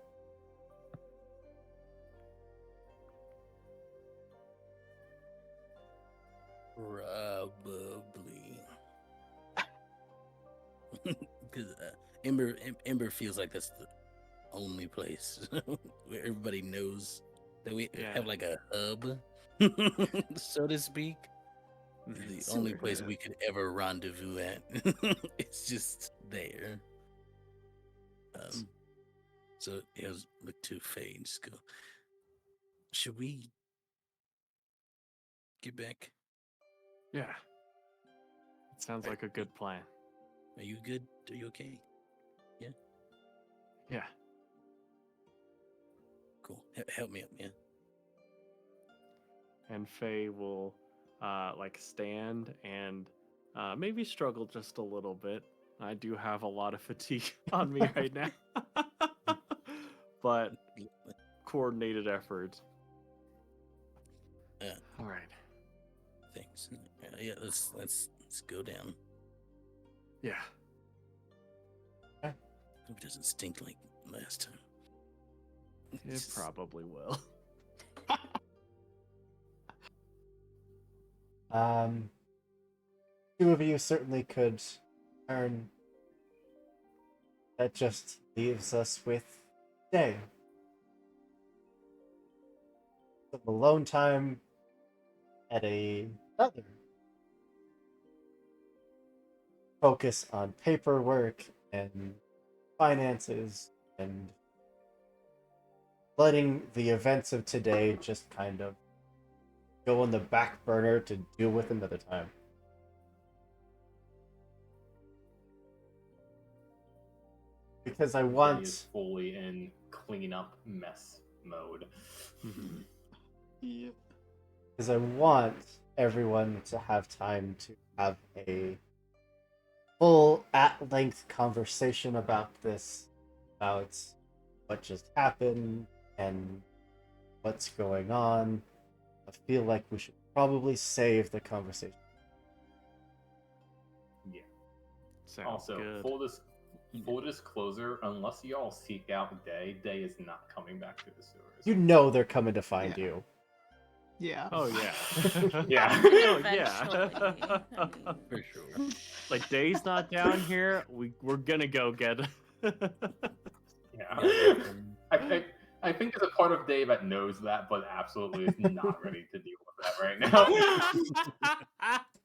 Probably. Because Ember feels like that's the only place where everybody knows that we have like a hub, so to speak. The only place we could ever rendezvous at. It's just there. So it was look to Faye and just go, should we get back? Yeah. It sounds like a good plan. Are you good? Are you okay? Yeah. Cool. Help me up, man. And Faye will like stand and maybe struggle just a little bit. I do have a lot of fatigue on me right now. But coordinated effort. All right. Thanks. Yeah, let's go down. Yeah. Hope it doesn't stink like last time. It probably will. Two of you certainly could earn. That just leaves us with Day. Some alone time at another. Focus on paperwork and finances and letting the events of today just kind of go on the back burner to deal with another time. Because I He want is fully in clean up mess mode. Yeah. because I want everyone to have time to have a full at-length conversation about this, about what just happened and what's going on. I feel like we should probably save the conversation. Yeah. Sounds Also, good. full disclosure, unless y'all seek out Day is not coming back to the sewers. You know they're coming to find Yeah. you. Yeah. Oh yeah. Yeah. Oh Eventually, I yeah. mean, For sure. Like Day's not down here. We're gonna go get. Yeah. I think there's a part of Day that knows that, but absolutely is not ready to deal with that right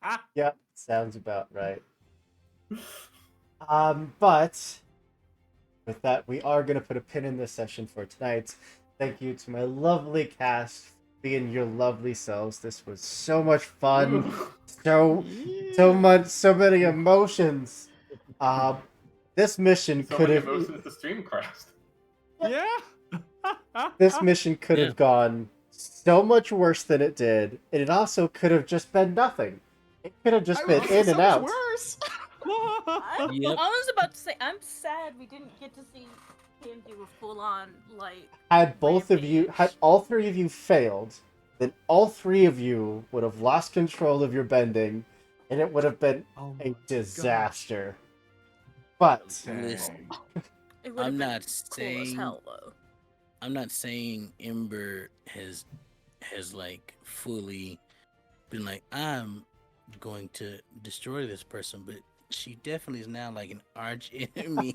now. Yep, sounds about right. But with that, we are going to put a pin in this session for tonight. Thank you to my lovely cast for being your lovely selves. This was so much fun. So many emotions. This mission So could many have emotions the stream crashed. Yeah. this mission could have gone so much worse than it did, and it also could have just been nothing. It could have just been in and out. Worse. I Yep. was about to say, I'm sad we didn't get to see him do a full-on, like, Had both of you, had rampage. all three of you failed, then all three of you would have lost control of your bending, and it would have been a disaster. But Listen, It would have I'm been not cool as saying hell, though. I'm not saying Ember has like fully been like, I'm going to destroy this person, but she definitely is now like an arch enemy.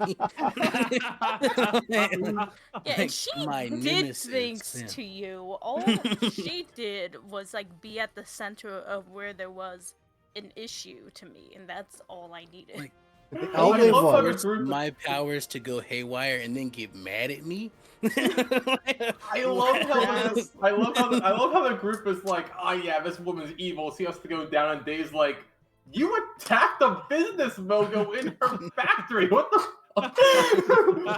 Yeah, and Like, she my did nemesis. things Yeah. to you. All she did was, like, be at the center of where there was an issue to me, and that's all I needed. Like, the I only love how one. the group. my powers to go haywire and then get mad at me. I love how Yes. I love how the group is like, oh yeah, this woman's evil. She has to go down. And Dave's like, you attacked a business logo in her factory. What the?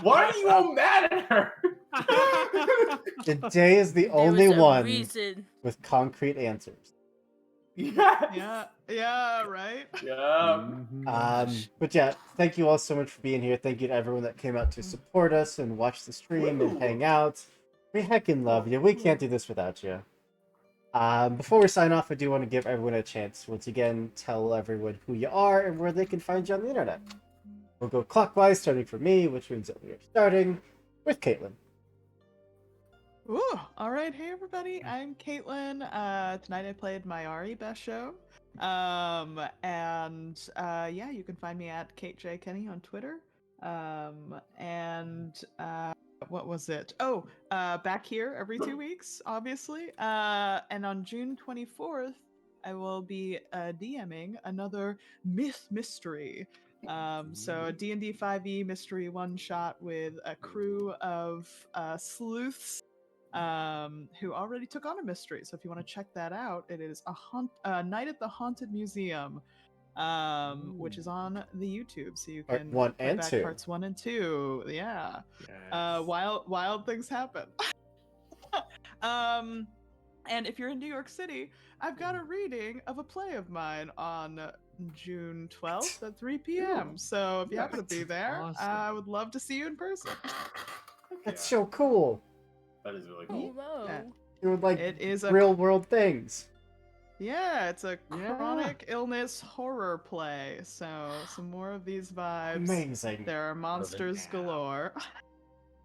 Why are you all mad at her? And Day is the There only was a one reason. with concrete answers. Yes. Yeah, right? Yeah. But yeah, thank you all so much for being here. Thank you to everyone that came out to support us and watch the stream and Woo. hang out. We heckin' love you. We can't do this without you. Before we sign off, I do want to give everyone a chance. Once again, tell everyone who you are and where they can find you on the internet. We'll go clockwise, starting for me, which means that we are starting with Caitlin. Ooh, all right. Hey, everybody. I'm Caitlin. Tonight I played Mayari Best Show. Yeah, you can find me at Kate J. Kenny on Twitter. What was it? Oh, back here every 2 weeks, obviously. And on June 24th, I will be DMing another mystery. So a D&D 5e mystery one shot with a crew of sleuths who already took on a mystery. So if you want to check that out, it is a Night at the Haunted Museum, which is on the YouTube, so you Part can 1 play and back 2. parts 1 and 2. Yeah, Yes. wild things happen. um, and if you're in New York City, I've got a reading of a play of mine on June 12th at 3 p.m. So if you happen to be there, Awesome. I would love to see you in person. That's so cool. That is really Oh, cool. whoa. You would like It is a real world things. Yeah, it's a Yeah. chronic illness horror play. So some more of these vibes. Amazing. There are monsters Yeah. galore.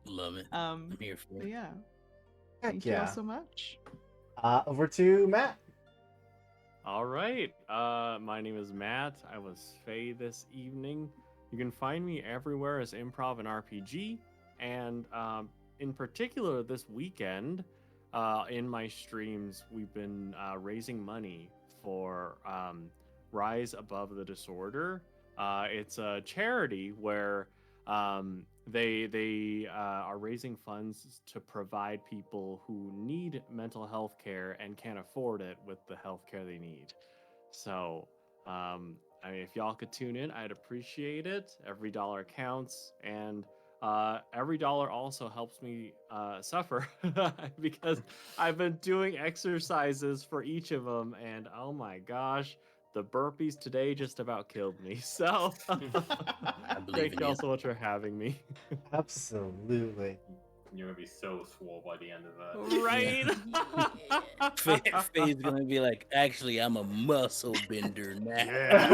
Love it. I'm here for But it. yeah, Heck thank you all yeah. so much. Over to Matt. All right. My name is Matt. I was Faye this evening. You can find me everywhere as Improv and RPG, and in particular this weekend, in my streams, we've been raising money for Rise Above the Disorder. It's a charity where they are raising funds to provide people who need mental health care and can't afford it with the health care they need. So, I mean, if y'all could tune in, I'd appreciate it. Every dollar counts, and every dollar also helps me suffer because I've been doing exercises for each of them, and oh my gosh, the burpees today just about killed me. So, believe thank in y'all you. so much for having me. Absolutely. You're gonna be so swole by the end of that. Right? Faye's gonna be like, actually, I'm a muscle bender now.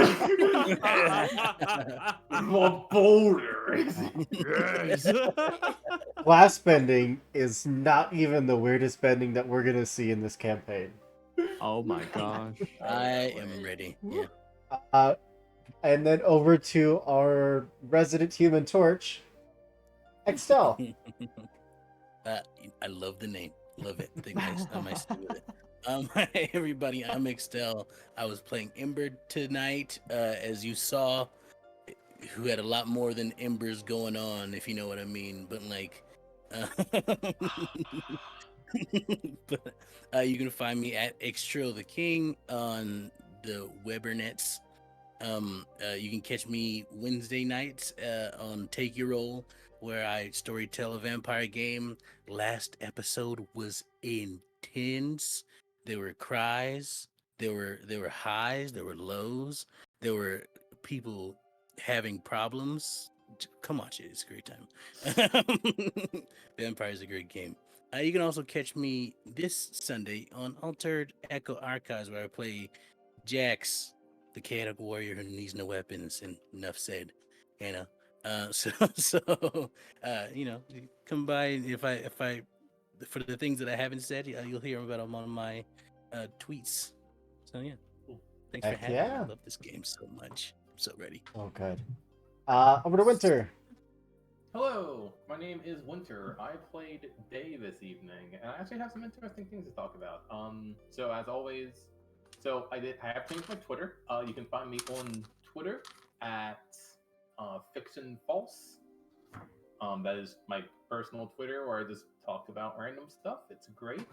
Well, boulder. Yes. Glass bending is not even the weirdest bending that we're gonna see in this campaign. Oh my gosh. I am ready. Yeah. And then over to our resident Human Torch, Excel. I love the name. Love it. Think I might stick with it. Hey everybody, I'm Extel. I was playing Ember tonight, as you saw, who had a lot more than Embers going on, if you know what I mean. But like, but you can find me at Extrail the King on the Webernets. You can catch me Wednesday nights on Take Your Roll, where I storytell a vampire game. Last episode was intense. There were cries, there were highs, there were lows, there were people having problems. Come on, shit, it's a great time. Vampire is a great game. You can also catch me this Sunday on Altered Echo Archives, where I play Jax, the chaotic warrior who needs no weapons, and enough said, you know. You know, come by if I for the things that I haven't said, you'll hear about them on my tweets. So yeah, thanks for Heck having me. yeah. I love this game so much. I'm so ready. Oh, good. Over to Winter. Hello, my name is Winter. I played Day this evening, and I actually have some interesting things to talk about. So as always, I have changed my Twitter. You can find me on Twitter at Fiction False. That is my personal Twitter where I just talk about random stuff. It's great.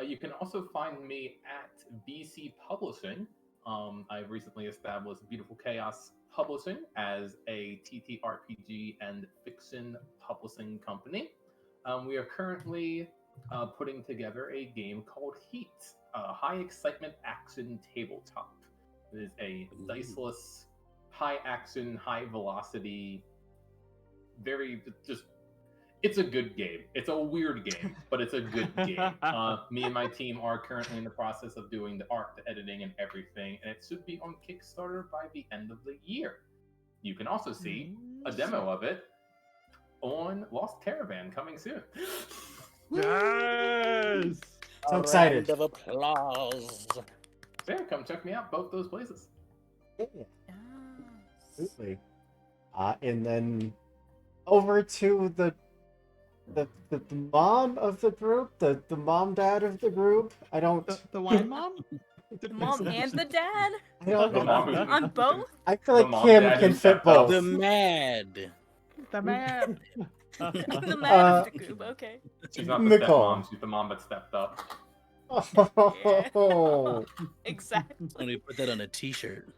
You can also find me at BC Publishing. I recently established Beautiful Chaos Publishing as a TTRPG and fiction publishing company. We are currently putting together a game called Heat, high excitement action tabletop. It is a diceless, high action, high velocity, very just It's a good game. It's a weird game, but it's a good game. Me and my team are currently in the process of doing the art, the editing, and everything, and it should be on Kickstarter by the end of the year. You can also see a demo of it on Lost Caravan coming soon. Yes. So A excited. round of applause. So yeah, come check me out both those places. Yeah, Yes. absolutely. And then over to the mom of the group, the mom dad of the group. I don't. The wine mom? The mom and the dad I don't. The mom who, on both. I feel the like mom Kim dad can who fit stepped up. both. The mad. The man. The man of the group. Okay. she's not the Nicole. stepmom, she's the mom that stepped up. Oh, Exactly. Let me put that on a T-shirt.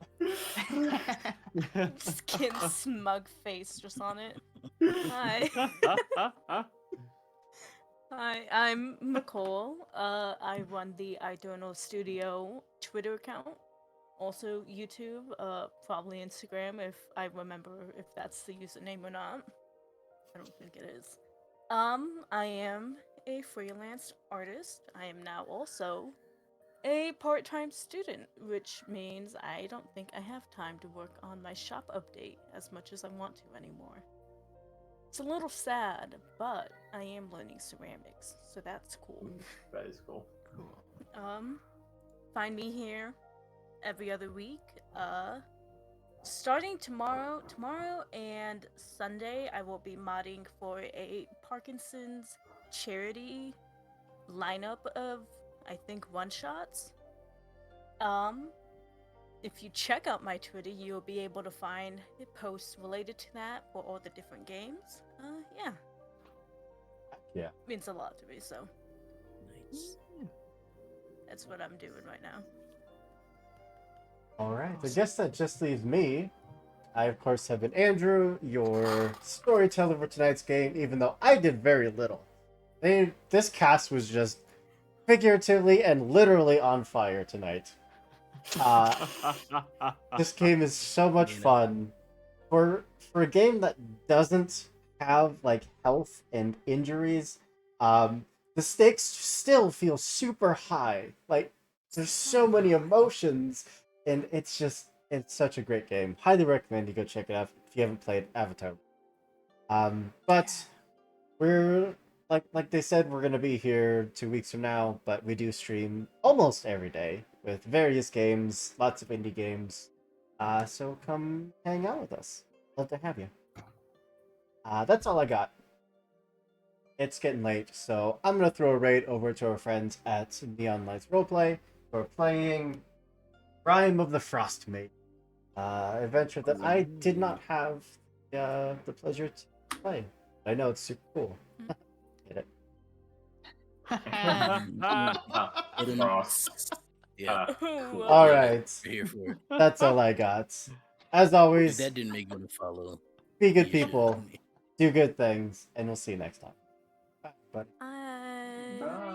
Skin smug face just on it. Hi. Hi, I'm Nicole. I run the I Don't Know Studio Twitter account. Also YouTube, probably Instagram if I remember if that's the username or not. I don't think it is. I am a freelance artist. I am now also a part-time student, which means I don't think I have time to work on my shop update as much as I want to anymore. It's a little sad, but I am learning ceramics, so that's cool. That is cool. Find me here every other week. Starting tomorrow and Sunday, I will be modding for a Parkinson's charity lineup of, I think, one-shots. If you check out my Twitter, you'll be able to find posts related to that for all the different games. Yeah. yeah. Means a lot to me, so Nice. that's what I'm doing right now. All right. I guess that just leaves me. I, of course, have been Andrew, your storyteller for tonight's game, even though I did very little. This cast was just figuratively and literally on fire tonight. This game is so much fun. For a game that doesn't have like health and injuries, the stakes still feel super high. Like there's so many emotions, and it's such a great game. Highly recommend you go check it out if you haven't played Avatar. But we're like they said, we're gonna be here 2 weeks from now, but we do stream almost every day with various games, lots of indie games. So come hang out with us. Love to have you. That's all I got. It's getting late, so I'm gonna throw a raid over to our friends at Neon Lights Roleplay. We're playing Rime of the Frost Maid, adventure that I did not have the pleasure to play. I know it's super cool. Get it? Frost. Yeah. Ooh, All okay. right, We're here for it. that's all I got. As If always, that didn't make me to follow. be good you should. people, do good things, and we'll see you next time. Bye, buddy. Bye. Bye.